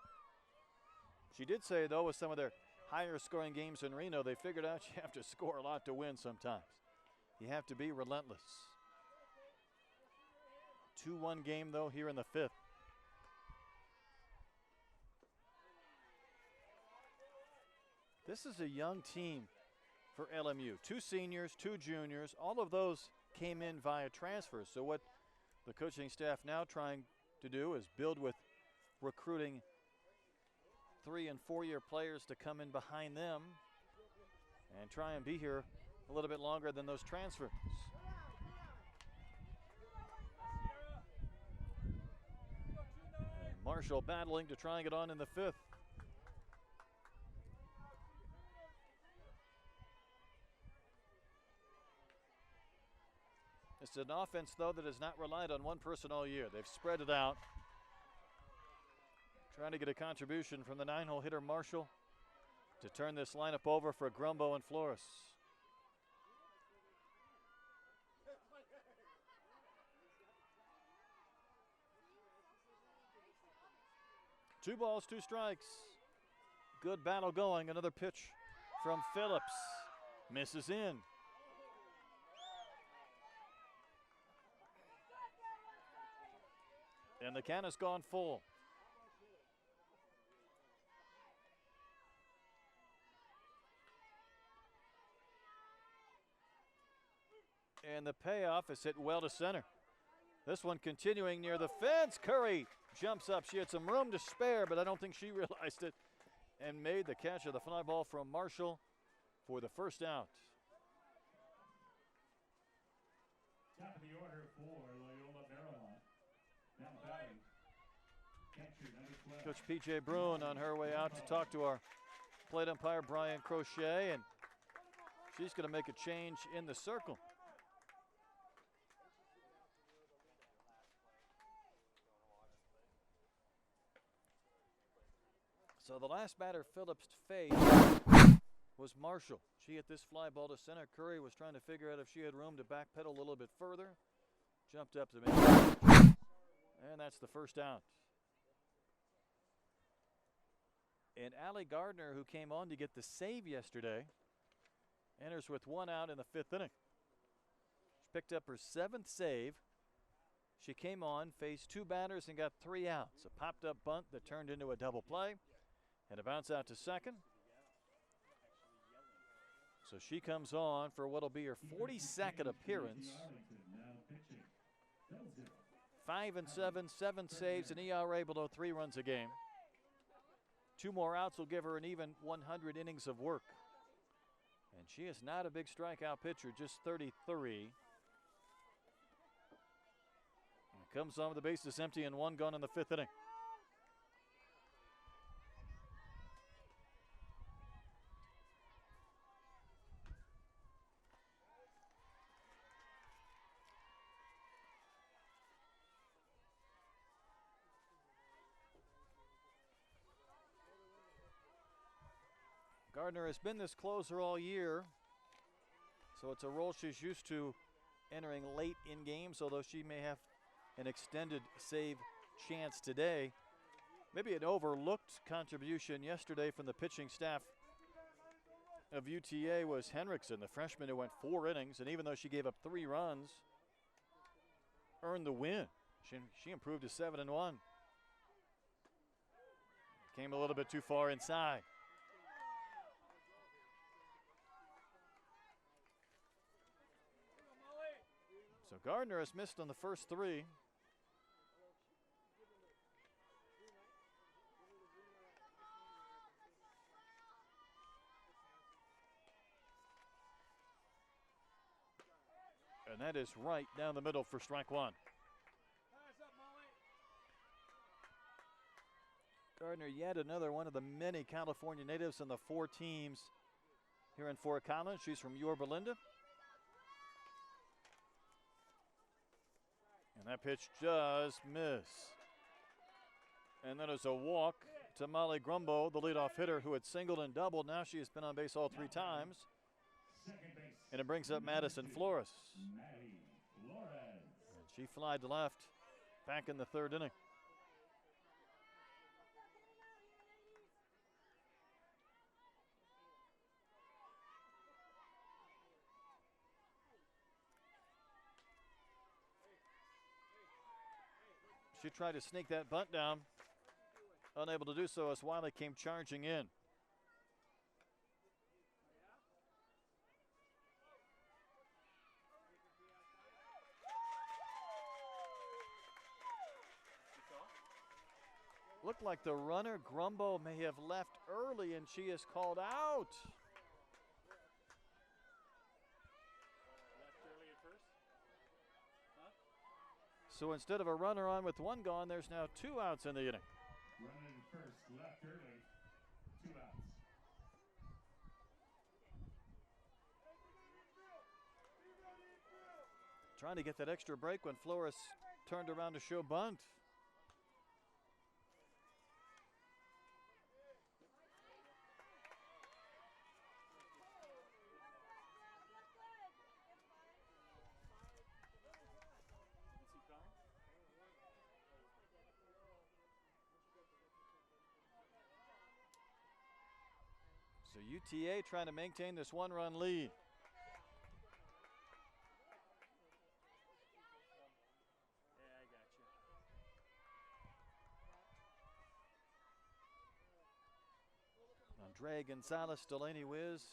She did say, though, with some of their higher scoring games in Reno, they figured out you have to score a lot to win sometimes. You have to be relentless. 2-1 game, though, here in the 5th. This is a young team for LMU. 2 seniors, 2 juniors, all of those came in via transfers. So what the coaching staff now trying to do is build with recruiting 3- and 4-year players to come in behind them and try and be here a little bit longer than those transfers. And Marshall battling to try and get on in the 5th. It's an offense, though, that has not relied on one person all year. They've spread it out. Trying to get a contribution from the 9-hole hitter Marshall to turn this lineup over for Grumbo and Flores. Two balls, 2 strikes. Good battle going. Another pitch from Phillips. Misses in. And the count has gone full. And the payoff is hit well to center. This one continuing near the fence. Curry jumps up. She had some room to spare, but I don't think she realized it and made the catch of the fly ball from Marshall for the first out.
Top of the order for Loyola Marymount. Now batting, catcher number 12.
Coach P.J. Bruin on her way out to talk to our plate umpire Brian Crochet, and she's going to make a change in the circle. So the last batter Phillips faced was Marshall. She hit this fly ball to center. Curry was trying to figure out if she had room to backpedal a little bit further. Jumped up to make it. And that's the first out. And Allie Gardner, who came on to get the save yesterday, enters with 1 out in the 5th inning. She picked up her 7th save. She came on, faced 2 batters, and got 3 outs. A popped-up bunt that turned into a double play, and a bounce out to second. So she comes on for what'll be her 42nd appearance. 5 and 7, 7 saves, an ERA below 3 runs a game. 2 more outs will give her an even 100 innings of work. And she is not a big strikeout pitcher, just 33. And comes on with the bases empty and 1 gone in the 5th inning. Gardner has been this closer all year, so it's a role she's used to entering late in games, although she may have an extended save chance today. Maybe an overlooked contribution yesterday from the pitching staff of UTA was Henriksen, the freshman who went 4 innings, and even though she gave up 3 runs, earned the win. She improved to 7-1. Came a little bit too far inside. So Gardner has missed on the first 3. And that is right down the middle for strike one. Gardner, yet another one of the many California natives on the 4 teams here in Fort Collins. She's from Yorba Linda. And that pitch just miss. And that is a walk to Molly Grumbo, the leadoff hitter who had singled and doubled. Now she has been on base all 3 times. And it brings up Madison Flores. And she flied to left back in the 3rd inning. She tried to sneak that bunt down. Unable to do so as Wiley came charging in. Looked like the runner, Grumbo, may have left early, and she is called out. So instead of a runner on with 1 gone, there's now 2 outs in the inning.
Running first, left early, 2 outs.
Trying to get that extra break when Flores turned around to show bunt. So UTA trying to maintain this 1-run lead. Andre Gonzalez, Delaney Wiz,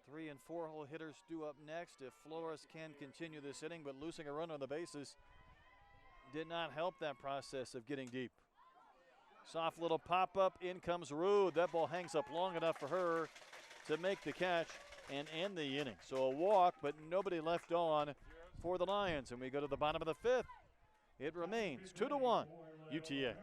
3 and 4 hole hitters due up next if Flores can continue this inning, but losing a run on the bases did not help that process of getting deep. Soft little pop-up, in comes Rude. That ball hangs up long enough for her to make the catch and end the inning. So a walk, but nobody left on for the Lions. And we go to the bottom of the 5th. It remains 2-1 UTA.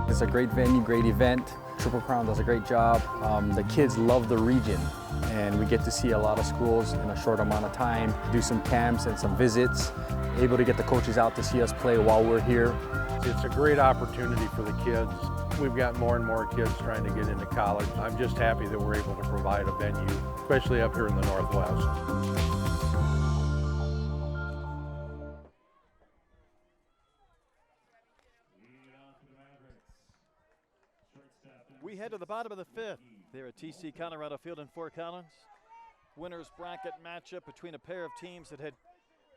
It's a great venue, great event. Triple Crown does a great job. The kids love the region, and we get to see a lot of schools in a short amount of time, do some camps and some visits, able to get the coaches out to see us play while we're here.
It's a great opportunity for the kids. We've got more and more kids trying to get into college. I'm just happy that we're able to provide a venue, especially up here in the Northwest.
We head to the bottom of the 5th there at TC Colorado Field in Fort Collins. Winners bracket matchup between a pair of teams that had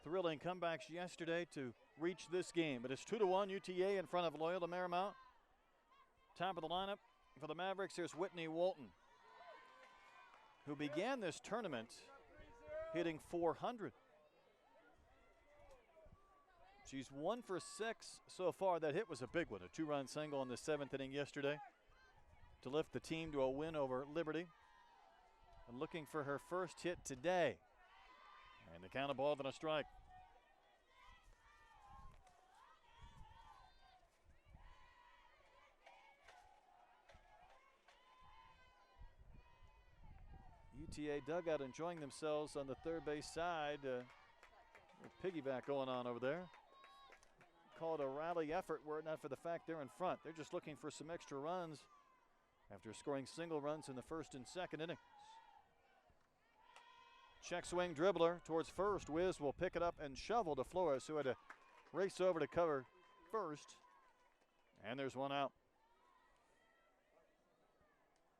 thrilling comebacks yesterday to reach this game. But it's 2-1 UTA in front of Loyola Marymount. Top of the lineup for the Mavericks, here's Whitney Walton, who began this tournament hitting .400. She's 1 for 6 so far. That hit was a big one, a 2-run single in the 7th inning yesterday to lift the team to a win over Liberty. And looking for her first hit today. And the count of ball, then a strike. UTA dugout enjoying themselves on the third base side. A piggyback going on over there. Call it a rally effort were it not for the fact they're in front. They're just looking for some extra runs after scoring single runs in the first and second innings. Check swing dribbler towards first. Wiz will pick it up and shovel to Flores, who had to race over to cover first. And there's one out.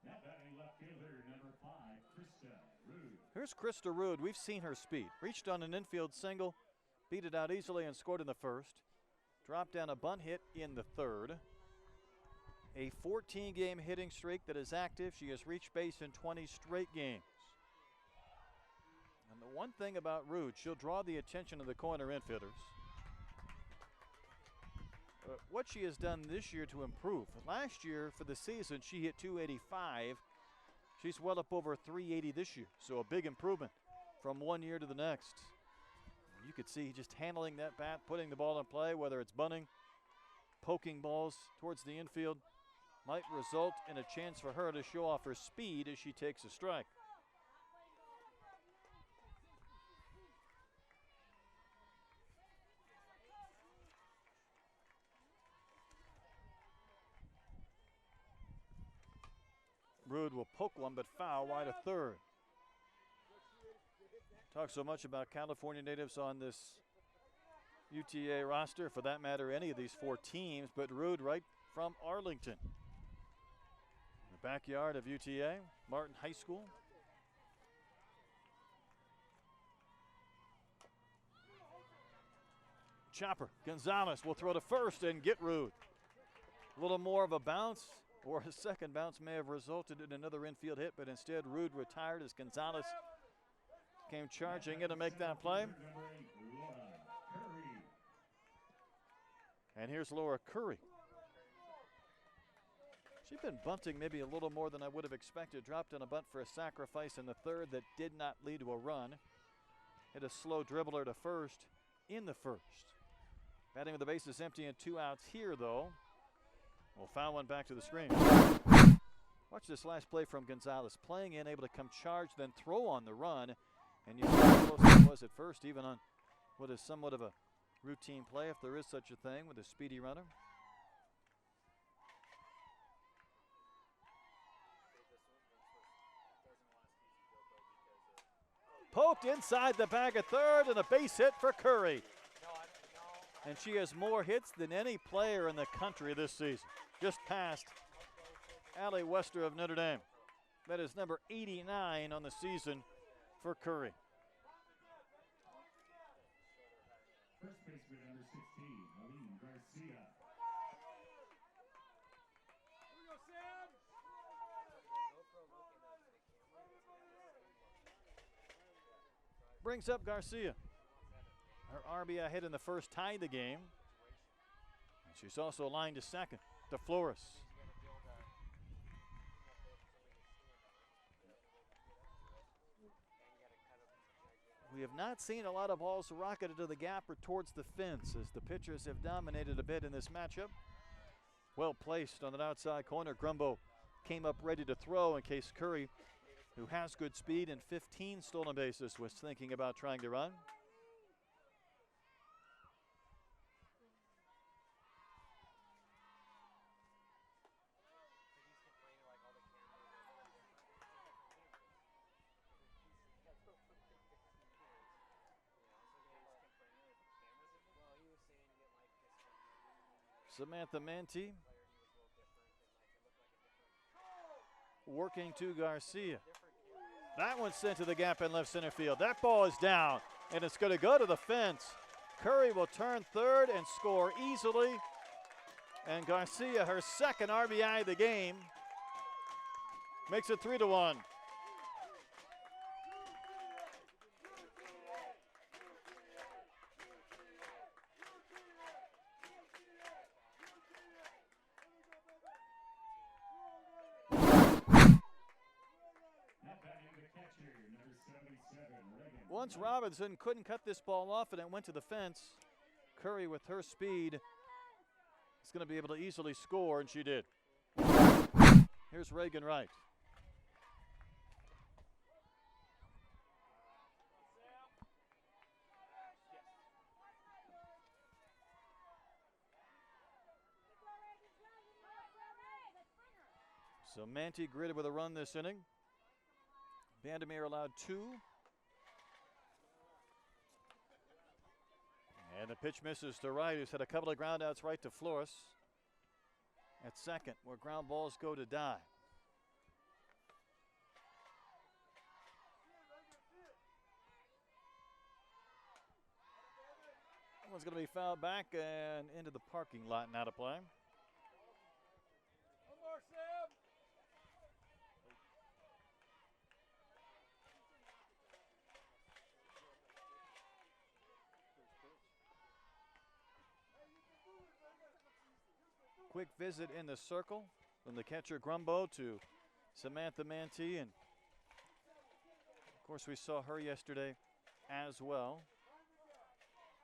Now batting left fielder, number 5, Krista Rude.
Here's Krista Rude. We've seen her speed. Reached on an infield single, beat it out easily and scored in the first. Dropped down a bunt hit in the third. A 14-game hitting streak that is active. She has reached base in 20 straight games. And the one thing about Rude, she'll draw the attention of the corner infielders. What she has done this year to improve. Last year for the season, she hit 285. She's well up over 380 this year. So a big improvement from one year to the next. You could see just handling that bat, putting the ball in play, whether it's bunting, poking balls towards the infield, might result in a chance for her to show off her speed as she takes a strike. Rude will poke one, but foul wide of third. Talk so much about California natives on this UTA roster, for that matter, any of these 4 teams, but Rude right from Arlington. In the backyard of UTA, Martin High School. Chopper, Gonzalez will throw to first and get Rude. A little more of a bounce, or a second bounce may have resulted in another infield hit, but instead Rude retired as Gonzalez came charging in to make that play. And here's Laura Curry. She's been bunting maybe a little more than I would have expected. Dropped on a bunt for a sacrifice in the third that did not lead to a run. Hit a slow dribbler to first in the first. Batting with the bases empty and 2 outs here, though. We'll foul one back to the screen. Watch this last play from Gonzalez. Playing in, able to come charge, then throw on the run. And you see how close it was at first, even on what is somewhat of a routine play, if there is such a thing, with a speedy runner. Poked inside the bag at third, and a base hit for Curry. And she has more hits than any player in the country this season. Just past Allie Wester of Notre Dame. That is number 89 on the season for Curry.
First baseman, number 16, Aline Garcia.
Brings up Garcia. Her RBI hit in the first tied the game. And she's also lined to second to Flores. We have not seen a lot of balls rocketed to the gap or towards the fence as the pitchers have dominated a bit in this matchup. Well placed on that outside corner. Grumbo came up ready to throw in case Curry, who has good speed and 15 stolen bases, was thinking about trying to run. Samantha Mantee working to Garcia. That one's sent to the gap in left center field. That ball is down, and it's going to go to the fence. Curry will turn third and score easily. And Garcia, her second RBI of the game, makes it 3-1. Once Robinson couldn't cut this ball off and it went to the fence, Curry with her speed is going to be able to easily score, and she did. Here's Reagan Wright. So Manti gritted with a run this inning. Vandermeer allowed 2. And the pitch misses to right, who's had a couple of groundouts right to Flores at second, where ground balls go to die. That one's going to be fouled back and into the parking lot and out of play. Quick visit in the circle from the catcher Grumbo to Samantha Manti, and of course we saw her yesterday as well.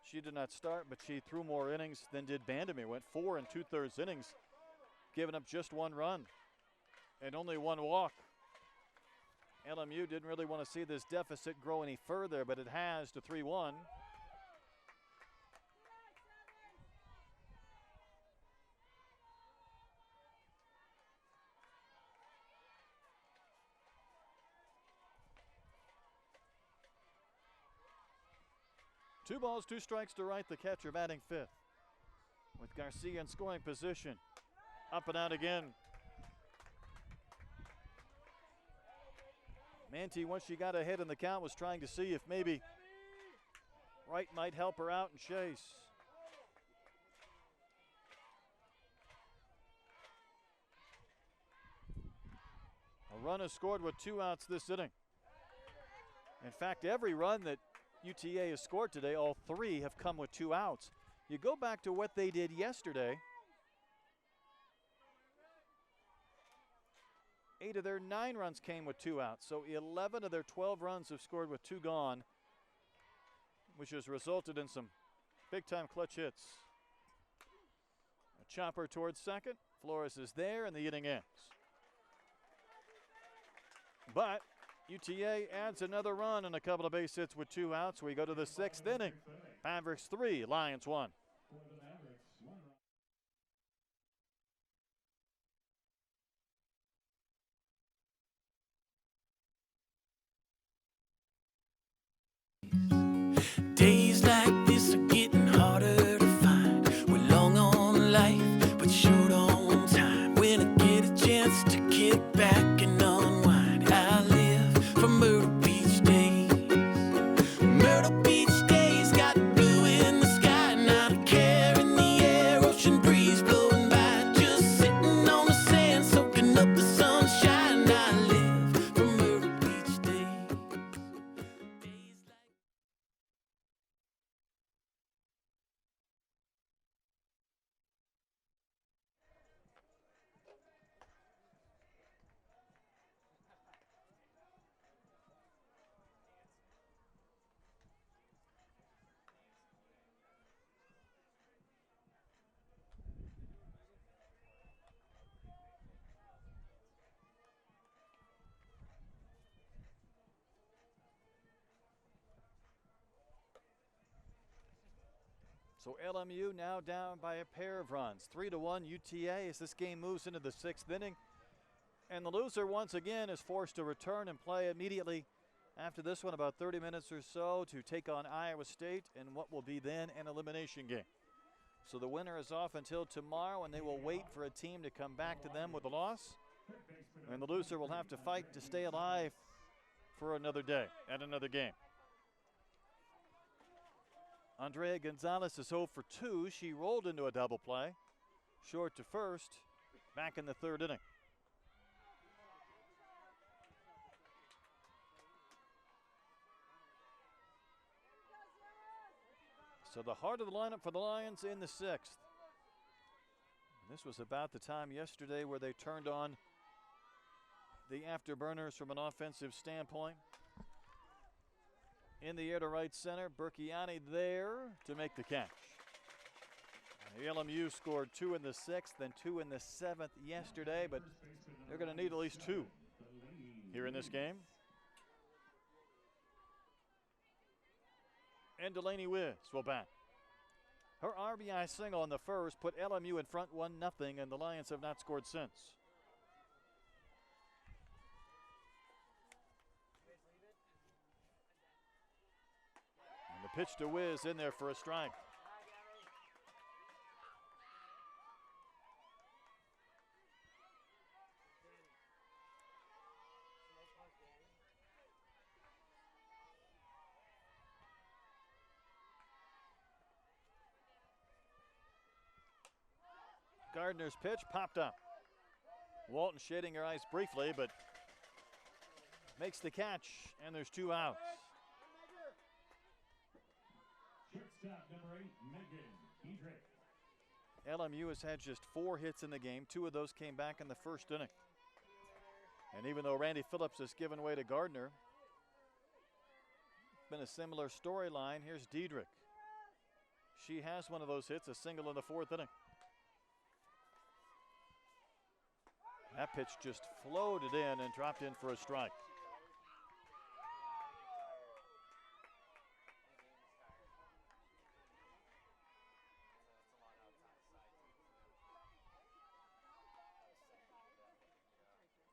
She did not start, but she threw more innings than did Vandermeer. Went 4 2/3 innings, giving up just 1 run and only 1 walk. LMU didn't really want to see this deficit grow any further, but it has to 3-1. Two balls, 2 strikes to right. The catcher batting 5th. With Garcia in scoring position. Up and out again. Manti, once she got ahead in the count, was trying to see if maybe Wright might help her out and chase. A run is scored with 2 outs this inning. In fact, every run that UTA has scored today, all 3 have come with 2 outs. You go back to what they did yesterday. 8 of their 9 runs came with 2 outs. So 11 of their 12 runs have scored with 2 gone, which has resulted in some big-time clutch hits. A chopper towards second. Flores is there, and the inning ends. But UTA adds another run and a couple of base hits with 2 outs. We go to the 6th inning. Mavericks 3, Lions 1.
Days like this are getting harder to find. We're long on life, but short on time. When I get a chance to kick back and unwind, I live for Myrtle Beach days. Myrtle Beach days got blue in the sky, not a care in the air, ocean breeze blowing by, just sitting on the sand, soaking up the sunshine. I live for Myrtle Beach days.
So LMU now down by a pair of runs. 3-1 UTA as this game moves into the 6th inning. And the loser once again is forced to return and play immediately after this one, about 30 minutes or so, to take on Iowa State in what will be then an elimination game. So the winner is off until tomorrow, and they will wait for a team to come back to them with a loss. And the loser will have to fight to stay alive for another day and another game. Andrea Gonzalez is 0 for 2. She rolled into a double play. Short to first, back in the 3rd inning. So the heart of the lineup for the Lions in the 6th. This was about the time yesterday where they turned on the afterburners from an offensive standpoint. In the air to right center, Berchiani there to make the catch. The LMU scored 2 in the 6th and 2 in the 7th yesterday, but they're going to need at least 2 here in this game. And Delaney Wiz will bat. Her RBI single in the first put LMU in front 1-0, and the Lions have not scored since. pitch to whiz in there for a strike. Gardner's pitch popped up. Walton shading her eyes briefly, but makes the catch, and there's 2 outs.
Shortstop number 8, Megan Diedrich.
LMU has had just 4 hits in the game. 2 of those came back in the first inning. And even though Randy Phillips has given way to Gardner, been a similar storyline. Here's Diedrich. She has one of those hits, a single in the 4th inning. That pitch just floated in and dropped in for a strike.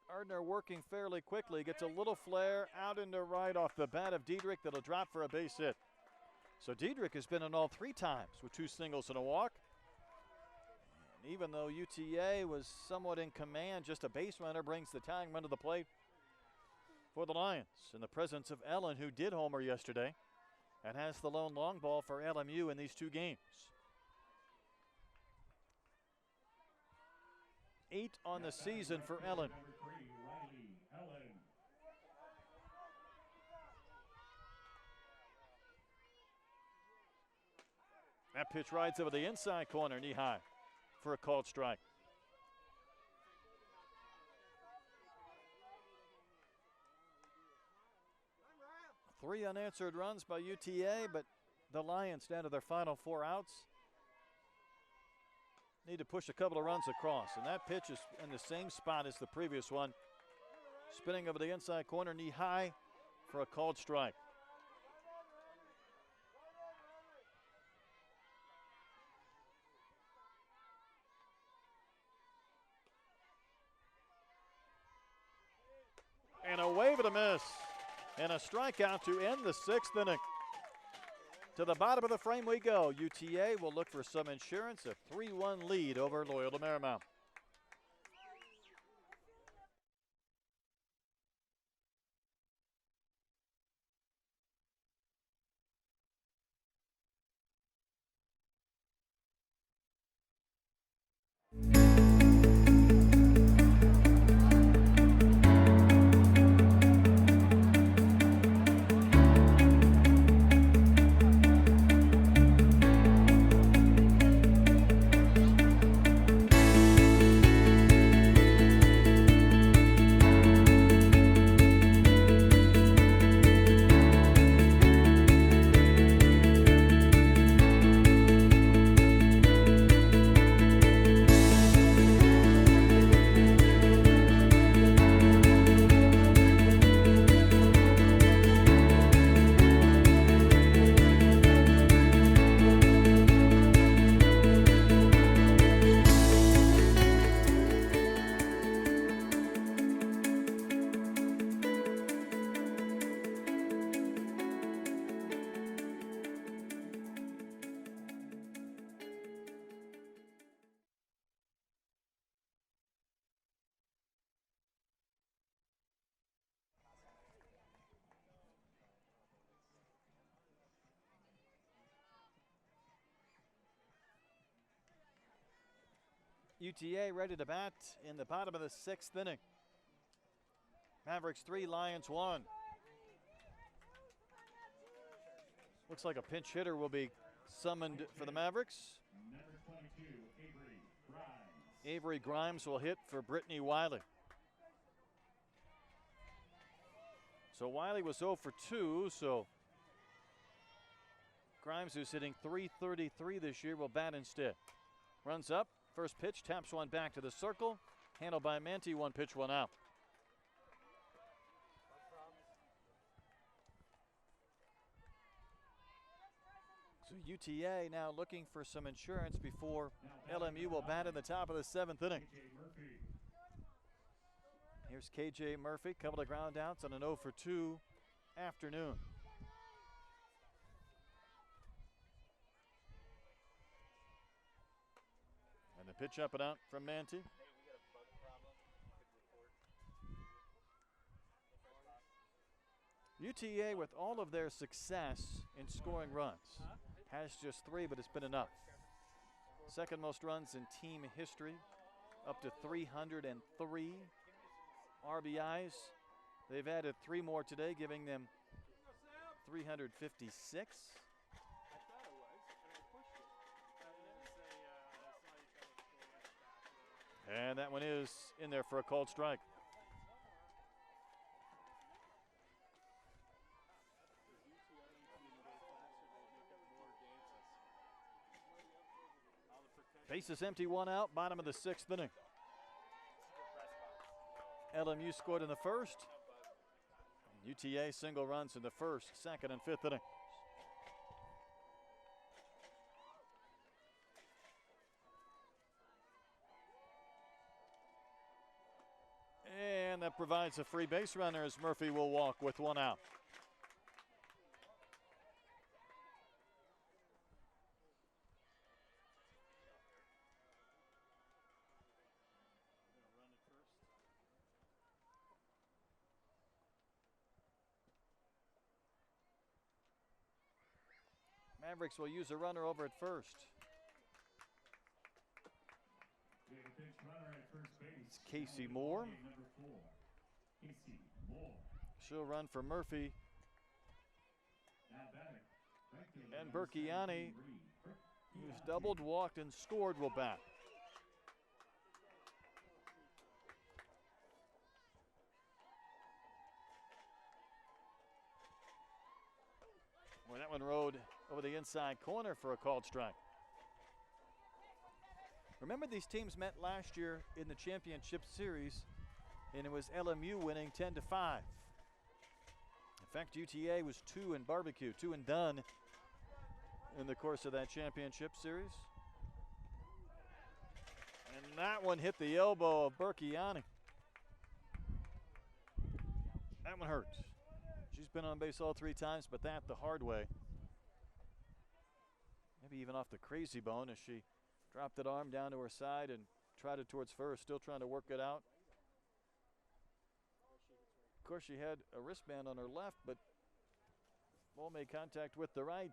Gardner working fairly quickly, gets a little flare out into right off the bat of Diedrich that'll drop for a base hit. So Diedrich has been in all 3 times with 2 singles and a walk. And even though UTA was somewhat in command, just a base runner brings the tying run to the plate for the Lions in the presence of Ellen, who did homer yesterday and has the lone long ball for LMU in these 2 games. 8 on the season for Ellen.
Number 3, Riley Ellen.
That pitch rides over the inside corner, knee high for a called strike. Three unanswered runs by UTA, but the Lions down to their final 4 outs. Need to push a couple of runs across, and that pitch is in the same spot as the previous one. Spinning over the inside corner, knee high for a called strike. And a wave and a miss. And a strikeout to end the 6th inning. To the bottom of the frame we go. UTA will look for some insurance. A 3-1 lead over Loyola Marymount. UTA ready to bat in the bottom of the 6th inning. Mavericks 3, Lions 1. Looks like a pinch hitter will be summoned for the Mavericks.
Number 22, Avery Grimes.
Avery Grimes will hit for Brittany Wiley. So Wiley was 0 for 2, so Grimes, who's hitting .333 this year, will bat instead. Runs up. First pitch, taps one back to the circle. Handled by Manti, 1 pitch, 1 out. So UTA now looking for some insurance before LMU will bat in the top of the 7th inning. Here's KJ Murphy, couple of ground outs on an 0 for 2 afternoon. pitch up and out from Manti. UTA, with all of their success in scoring runs, has just 3, but it's been enough. Second most runs in team history, up to 303 RBIs. They've added 3 more today, giving them 356. And that one is in there for a called strike. Bases empty, 1 out, bottom of the 6th inning. LMU scored in the first. UTA single runs in the 1st, 2nd, and 5th inning. And that provides a free base runner as Murphy will walk with 1 out. Mavericks will use a runner over at first. It's Casey Moore. She'll run for Murphy. And Berkiani, who's doubled, walked, and scored, will bat. Well, that one rode over the inside corner for a called strike. Remember, these teams met last year in the championship series, and it was LMU winning 10-5. In fact, UTA was 2 in barbecue, 2 and done in the course of that championship series. And that one hit the elbow of Berkiani. That one hurt. She's been on base all 3 times, but that the hard way. Maybe even off the crazy bone as she dropped that arm down to her side and trotted towards first, still trying to work it out. Of course, she had a wristband on her left, but ball made contact with the right.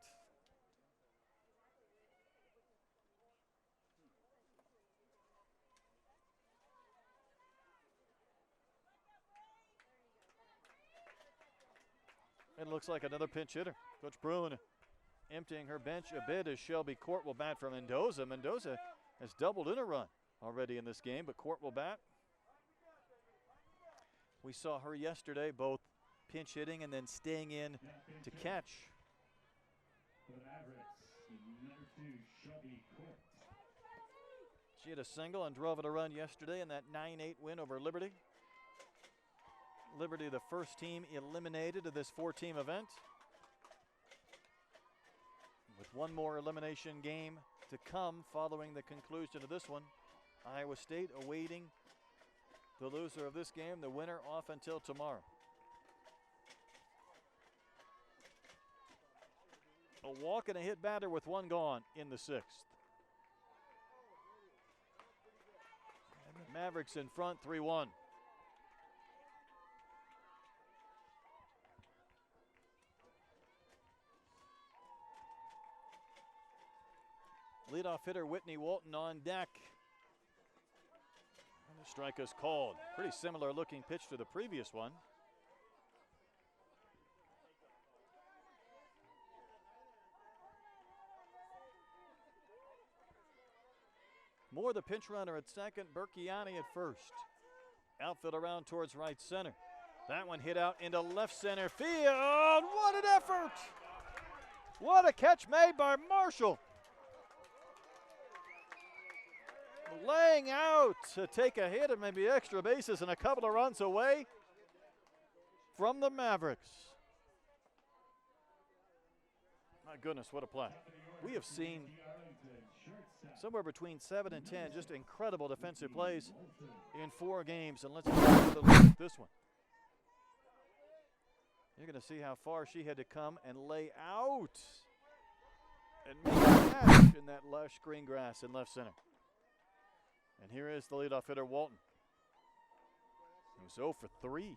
It looks like another pinch hitter. Coach Bruin emptying her bench a bit as Shelby Court will bat for Mendoza. Mendoza has doubled in a run already in this game, but Court will bat. We saw her yesterday both pinch hitting and then staying in to catch. She had a single and drove it a run yesterday in that 9-8 win over Liberty. Liberty, the first team eliminated of this 4-team event. With one more elimination game to come following the conclusion of this one. Iowa State awaiting the loser of this game, the winner off until tomorrow. A walk and a hit batter with 1 gone in the 6th. And the Mavericks in front 3-1. Leadoff hitter Whitney Walton on deck. And the strike is called. Pretty similar looking pitch to the previous one. Moore the pinch runner at second, Berkiani at first. Outfield around towards right center. That one hit out into left center field. What an effort! What a catch made by Marshall. Laying out to take a hit and maybe extra bases and a couple of runs away from the Mavericks. My goodness, what a play. We have seen somewhere between 7 and 10 just incredible defensive plays in 4 games, and let's take a look at this one. You're going to see how far she had to come and lay out and make a catch in that lush green grass in left center. And here is the leadoff hitter, Walton, who's 0 for 3.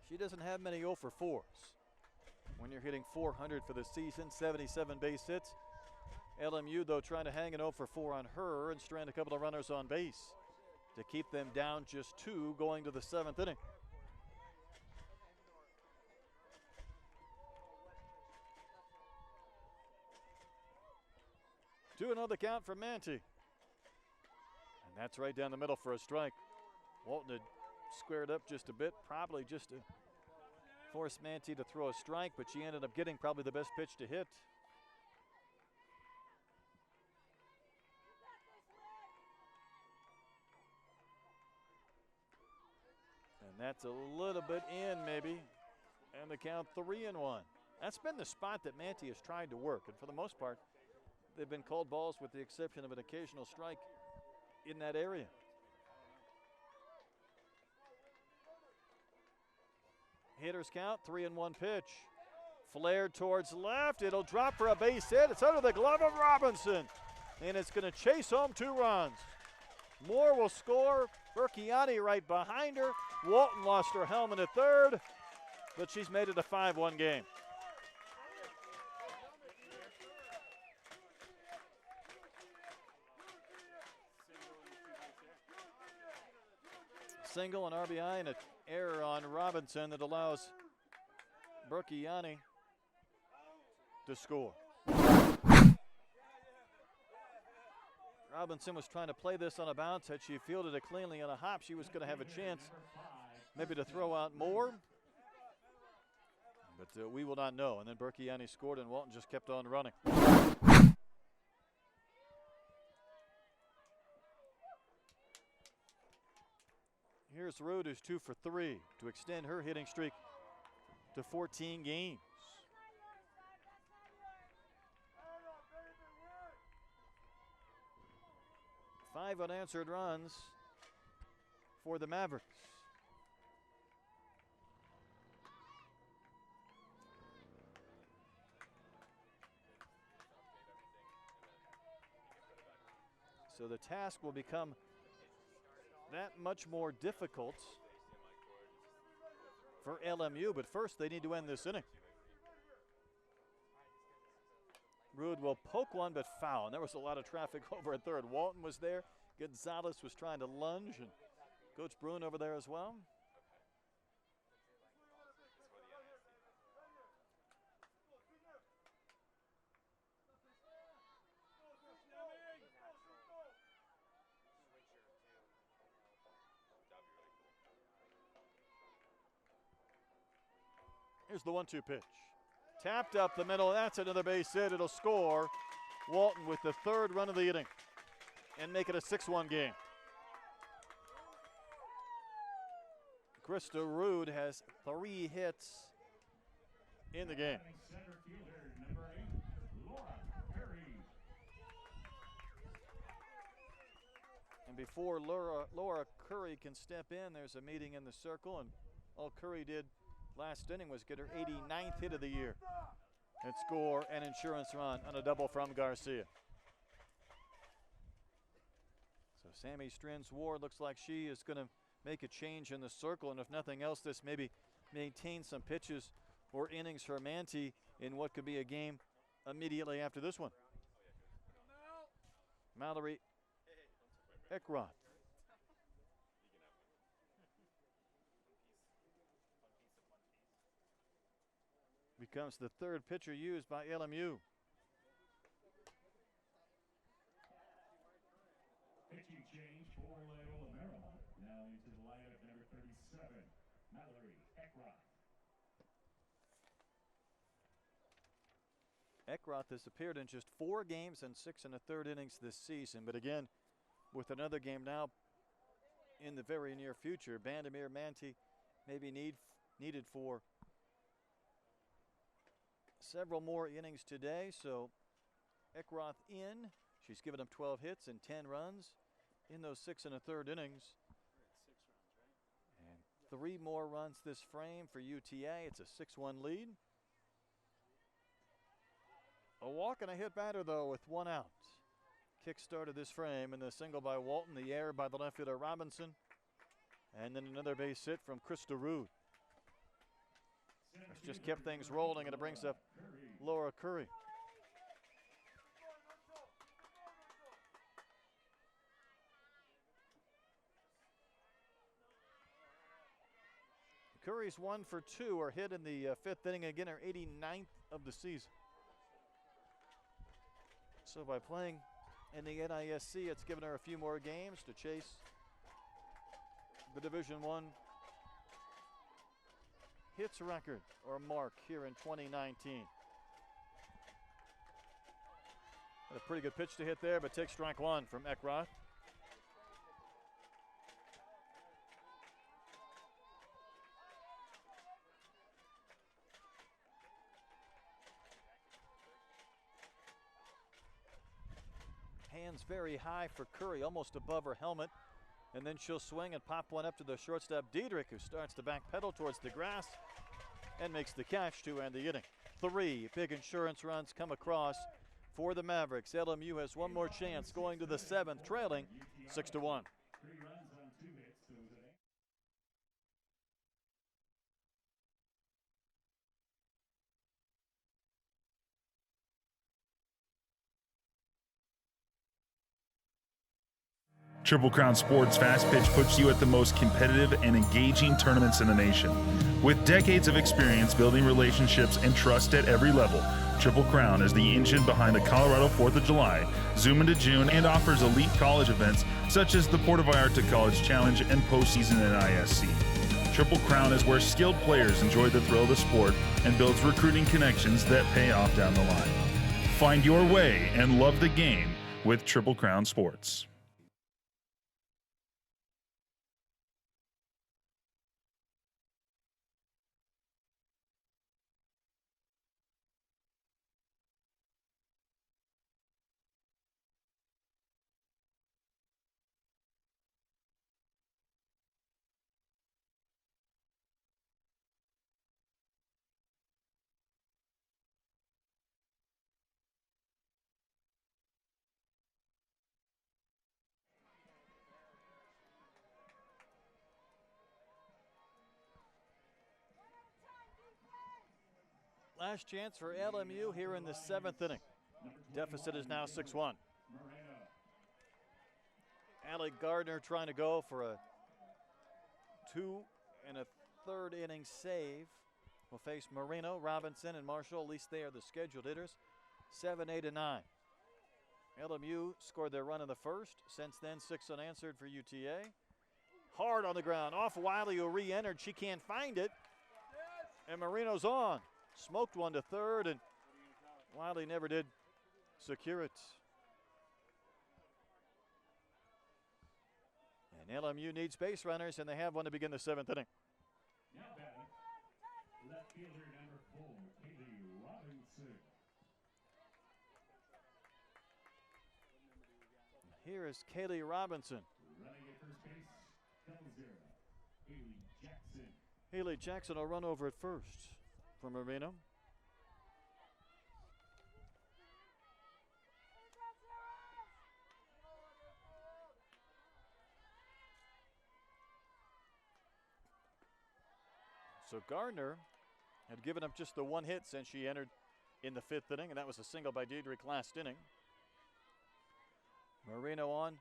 She doesn't have many 0 for 4s. When you're hitting 400 for the season, 77 base hits. LMU, though, trying to hang an 0 for 4 on her and strand a couple of runners on base to keep them down just 2 going to the 7th inning. Two another count for Manti. And that's right down the middle for a strike. Walton had squared up just a bit, probably just to force Manti to throw a strike, but she ended up getting probably the best pitch to hit. And that's a little bit in maybe, and the count 3-1. That's been the spot that Manti has tried to work, and for the most part, they've been called balls with the exception of an occasional strike in that area. Hitters count, 3-1 pitch. Flared towards left, it'll drop for a base hit. It's under the glove of Robinson, and it's going to chase home 2 runs. Moore will score, Berchiani right behind her. Walton lost her helmet at third, but she's made it a 5-1 game. Single, an RBI, and an error on Robinson that allows Berchiani to score. Robinson was trying to play this on a bounce. Had she fielded it cleanly on a hop, she was going to have a chance maybe to throw out more. But we will not know. And then Berchiani scored, and Walton just kept on running. Here's Rude, who's 2 for 3 to extend her hitting streak to 14 games. Five unanswered runs for the Mavericks. So the task will become that much more difficult for LMU, but first they need to end this inning. Rude will poke one, but foul. And there was a lot of traffic over at third. Walton was there. Gonzalez was trying to lunge, and Coach Bruin over there as well. Here's the 1-2 pitch. Tapped up the middle. That's another base hit. It'll score. Walton with the 3rd run of the inning and make it a 6-1 game. Krista Rude has 3 hits in the game.
Center fielder, number 8, Laura Curry.
And before Laura Curry can step in, there's a meeting in the circle, and all Curry did last inning was get her 89th hit of the year and score an insurance run on a double from Garcia. So Sammy Strins-Ward looks like she is going to make a change in the circle, and if nothing else, this maybe maintain some pitches or innings for Manti in what could be a game immediately after this one. Mallory Eckroth. Becomes the 3rd pitcher used by LMU.
Pitching change for Loyola Marymount. Now into the lineup, number 37, Mallory Eckroth.
Eckroth has appeared in just 4 games and 6 1/3 innings this season, but again, with another game now in the very near future, Bandamere Manti may be needed for several more innings today. So Eckroth in. She's given up 12 hits and 10 runs in those 6 1/3 innings. And 3 more runs this frame for UTA. It's a 6-1 lead. A walk and a hit batter, though, with 1 out. Kick started this frame, and the single by Walton, the error by the left fielder Robinson, and then another base hit from Krista Rude. It's just kept things rolling, and it brings up Laura Curry. Curry's 1 for 2, are hit in the fifth inning, again her 89th of the season. So by playing in the NISC, it's given her a few more games to chase the Division I hits record or mark here in 2019. Had a pretty good pitch to hit there, but takes strike one from Eckroth. Hands very high for Curry, almost above her helmet. And then she'll swing and pop one up to the shortstop Diedrich, who starts to backpedal towards the grass and makes the catch to end the inning. 3 big insurance runs come across for the Mavericks. LMU has one more chance going to the 7th, trailing 6-1.
3 runs on 2 hits to today.
Triple Crown Sports Fast Pitch puts you at the most competitive and engaging tournaments in the nation. With decades of experience building relationships and trust at every level, Triple Crown is the engine behind the Colorado 4th of July, Zoom into June, and offers elite college events such as the Puerto Vallarta College Challenge and postseason NISC. Triple Crown is where skilled players enjoy the thrill of the sport and builds recruiting connections that pay off down the line. Find your way and love the game with Triple Crown Sports.
Last chance for LMU here in the 7th inning. Deficit is now 6-1. Allie Gardner trying to go for a 2 1/3 inning save. Will face Marino, Robinson, and Marshall. At least they are the scheduled hitters. 7, 8, and 9. LMU scored their run in the first. Since then, 6 unanswered for UTA. Hard on the ground. Off Wiley, who re-entered. She can't find it. And Marino's on. Smoked one to third, and Wiley never did secure it. And LMU needs base runners, and they have one to begin the 7th inning.
Now batting, left fielder number 4, Kaylee Robinson.
Here is Kaylee Robinson.
Running at first base, 0-0, Haley Jackson.
Haley Jackson will run over at first for Marino. So Gardner had given up just the one hit since she entered in the 5th inning, and that was a single by Diedrich last inning. Marino on,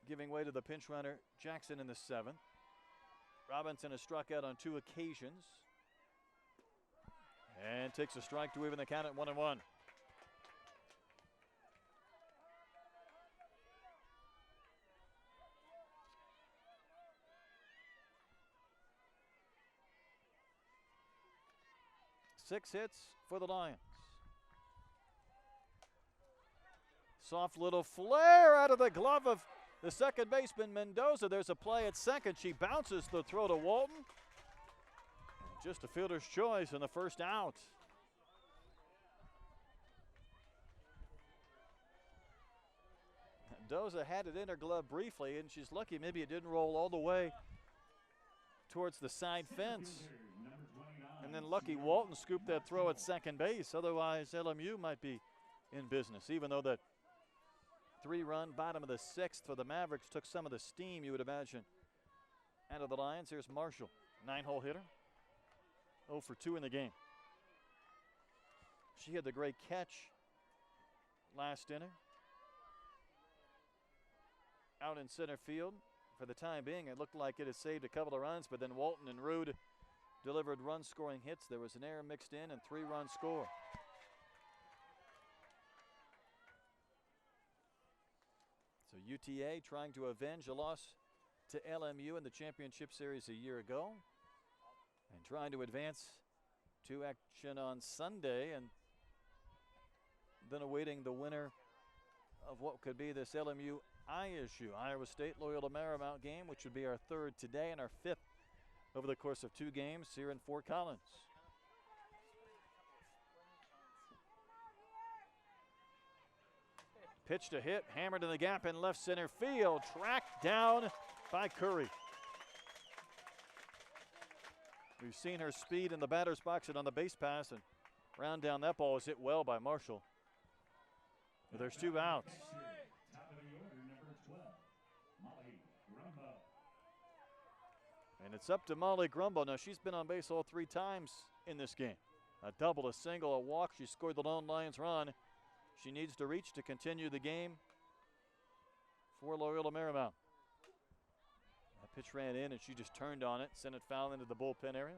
giving way to the pinch runner Jackson in the 7th. Robinson has struck out on 2 occasions and takes a strike to even the count at 1-1. Six hits for the Lions. Soft little flare out of the glove of the second baseman Mendoza. There's a play at second. She bounces the throw to Walton. And just a fielder's choice in the first out. Mendoza had it in her glove briefly, and she's lucky maybe it didn't roll all the way towards the side fence. And then lucky Walton scooped that throw at second base. Otherwise, LMU might be in business, even though that 3-run, bottom of the 6th for the Mavericks. Took some of the steam, you would imagine, out of the Lions. Here's Marshall, 9-hole hitter. 0 for 2 in the game. She had the great catch last inning. Out in center field. For the time being, it looked like it had saved a couple of runs, but then Walton and Rude delivered run-scoring hits. There was an error mixed in and 3-run score. So UTA trying to avenge a loss to LMU in the championship series a year ago and trying to advance to action on Sunday, and then awaiting the winner of what could be this LMU ISU, Iowa State Loyola Marymount game, which would be our 3rd today and our 5th over the course of 2 games here in Fort Collins. Pitch to hit, hammered in the gap in left center field, tracked down by Curry. We've seen her speed in the batter's box and on the base pass, and round down that ball is hit well by Marshall. But there's 2 outs.
Top of the order, number 12, Molly Grumbo.
And it's up to Molly Grumbo. Now, she's been on base all 3 times in this game. A double, a single, a walk. She scored the lone Lions run. She needs to reach to continue the game for Loyola Marymount. That pitch ran in and she just turned on it, sent it foul into the bullpen area.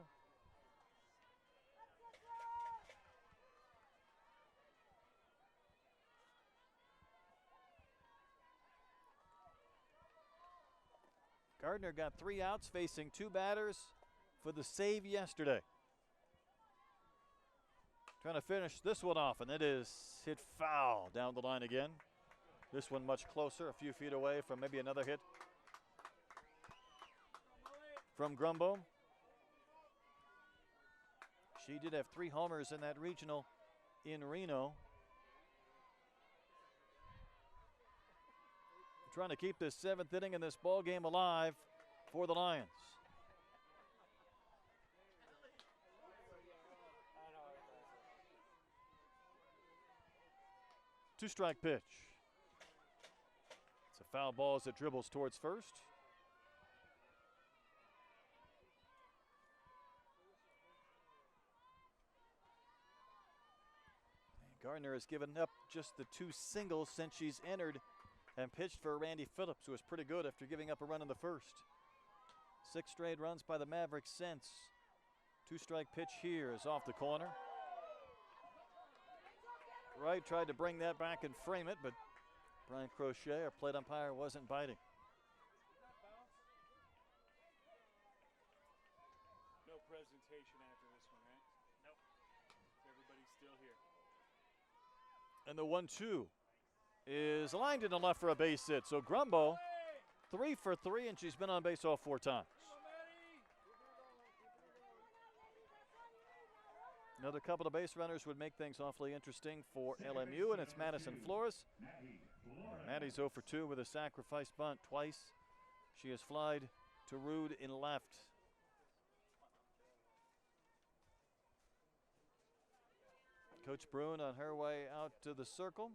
Gardner got 3 outs, facing 2 batters for the save yesterday. Trying to finish this one off, and it is hit foul down the line again. This one much closer, a few feet away from maybe another hit from Grumbo. She did have 3 homers in that regional in Reno. Trying to keep this 7th inning in this ball game alive for the Lions. Two-strike pitch. It's a foul ball as it dribbles towards first. And Gardner has given up just the 2 singles since she's entered and pitched for Randy Phillips, who was pretty good after giving up a run in the first. 6 straight runs by the Mavericks since. Two-strike pitch here is off the corner. Wright tried to bring that back and frame it, but Brian Crochet, our plate umpire, wasn't biting.
No presentation after this one, right? Nope. Everybody's still here.
And the 1-2 is lined in the left for a base hit. So Grumbo, 3 for 3, and she's been on base all 4 times. Another couple of base runners would make things awfully interesting for LMU, and it's Madison Flores. Maddie's 0 for 2 with a sacrifice bunt twice. She has flied to Rude in left. Coach Bruin on her way out to the circle.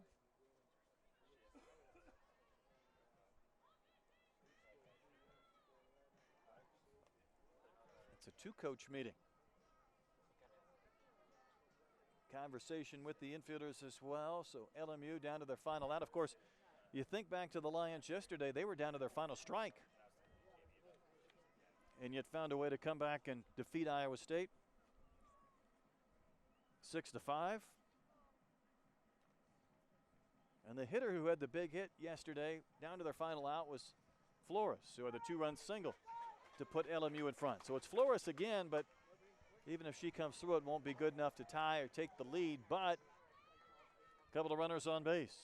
It's a 2-coach meeting. Conversation with the infielders as well. So LMU down to their final out. Of course, you think back to the Lions yesterday, they were down to their final strike, and yet found a way to come back and defeat Iowa State 6-5. And the hitter who had the big hit yesterday down to their final out was Flores, who had the 2-run single to put LMU in front. So it's Flores again, but even if she comes through, it won't be good enough to tie or take the lead, but a couple of runners on base.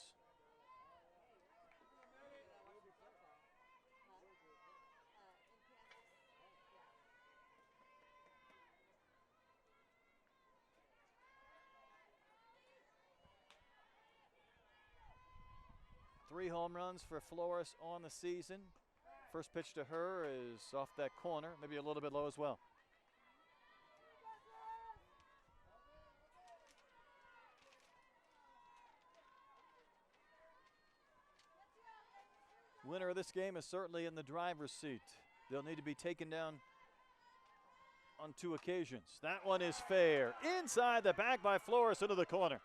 Three home runs for Flores on the season. First pitch to her is off that corner, maybe a little bit low as well. Winner of this game is certainly in the driver's seat. They'll need to be taken down on 2 occasions. That one is fair. Inside the back by Flores into the corner.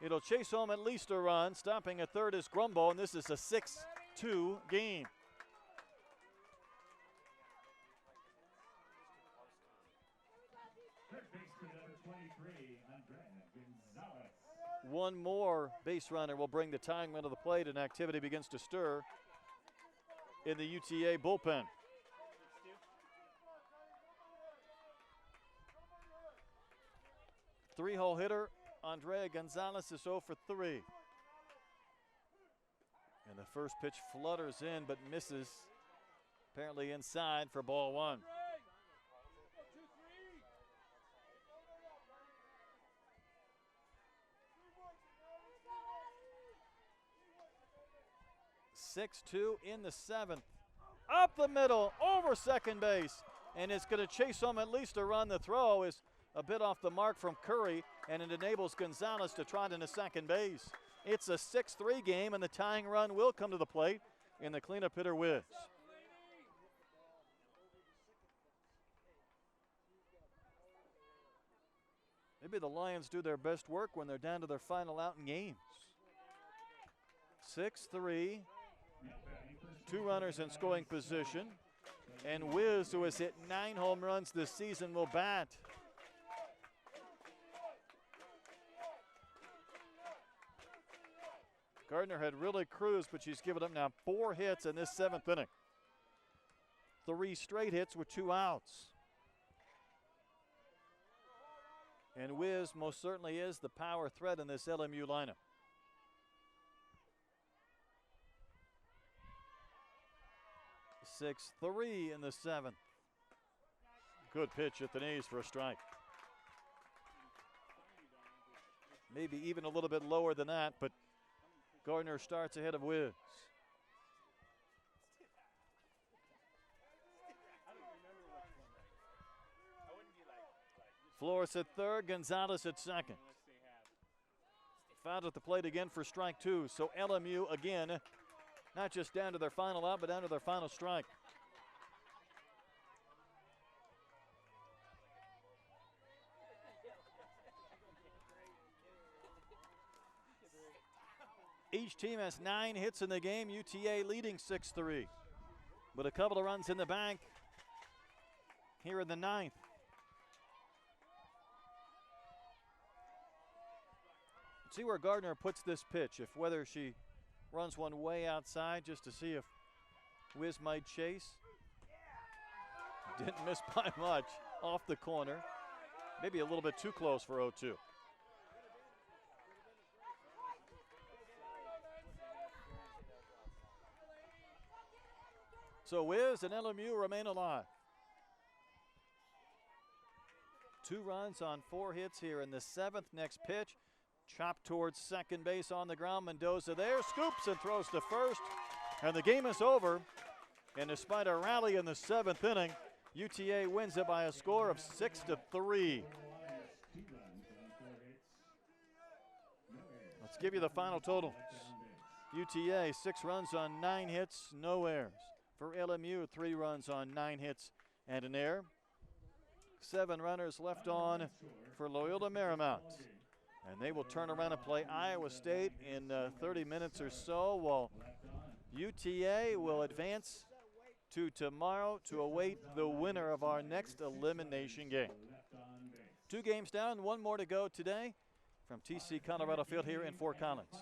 It'll chase home at least a run. Stopping at third is Grumbo, and this is a 6-2 game.
Third baseman number 23, Andrea Gonzalez.
One more base runner will bring the tying run to the plate, and activity begins to stir in the UTA bullpen. Three-hole hitter Andrea Gonzalez is 0 for 3. And the first pitch flutters in but misses. Apparently inside for ball 1. Six-2 in the 7th. Up the middle, over second base. And it's going to chase home at least a run. The throw is a bit off the mark from Curry, and it enables Gonzalez to trot into second base. It's a 6-3 game, and the tying run will come to the plate in the cleanup hitter Wiz. Maybe the Lions do their best work when they're down to their final out in games. 6-3, 2 runners in scoring position, and Wiz, who has hit 9 home runs this season, will bat. Gardner had really cruised, but she's given up now 4 hits in this 7th inning. 3 straight hits with 2 outs. And Wiz most certainly is the power threat in this LMU lineup. 6-3 in the 7th. Good pitch at the knees for a strike. Maybe even a little bit lower than that, but Gardner starts ahead of Wiz. Flores at third, Gonzalez at second. Fouled at the plate again for strike 2. So LMU again, not just down to their final out, but down to their final strike. Each team has 9 hits in the game. UTA leading 6-3. But a couple of runs in the bank here in the 9th. Let's see where Gardner puts this pitch. If whether she runs one way outside just to see if Wiz might chase. Didn't miss by much. Off the corner. Maybe a little bit too close for 0-2. So Wiz and LMU remain alive. 2 runs on 4 hits here in the 7th. Next pitch, chopped towards second base on the ground. Mendoza there, scoops and throws to first. And the game is over. And despite a rally in the 7th inning, UTA wins it by a score of 6-3. Let's give you the final totals. UTA 6 runs on 9 hits, no errors. For LMU, 3 runs on 9 hits and an error. 7 runners left on for Loyola Marymount. And they will turn around and play Iowa State in 30 minutes or so, while UTA will advance to tomorrow to await the winner of our next elimination game. 2 games down, 1 more to go today from TC Colorado Field here in Fort Collins.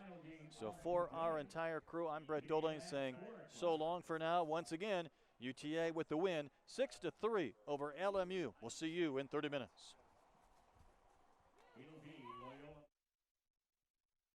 So for our entire crew, I'm Brett Doling saying so long for now. Once again, UTA with the win, 6-3 over LMU. We'll see you in 30 minutes.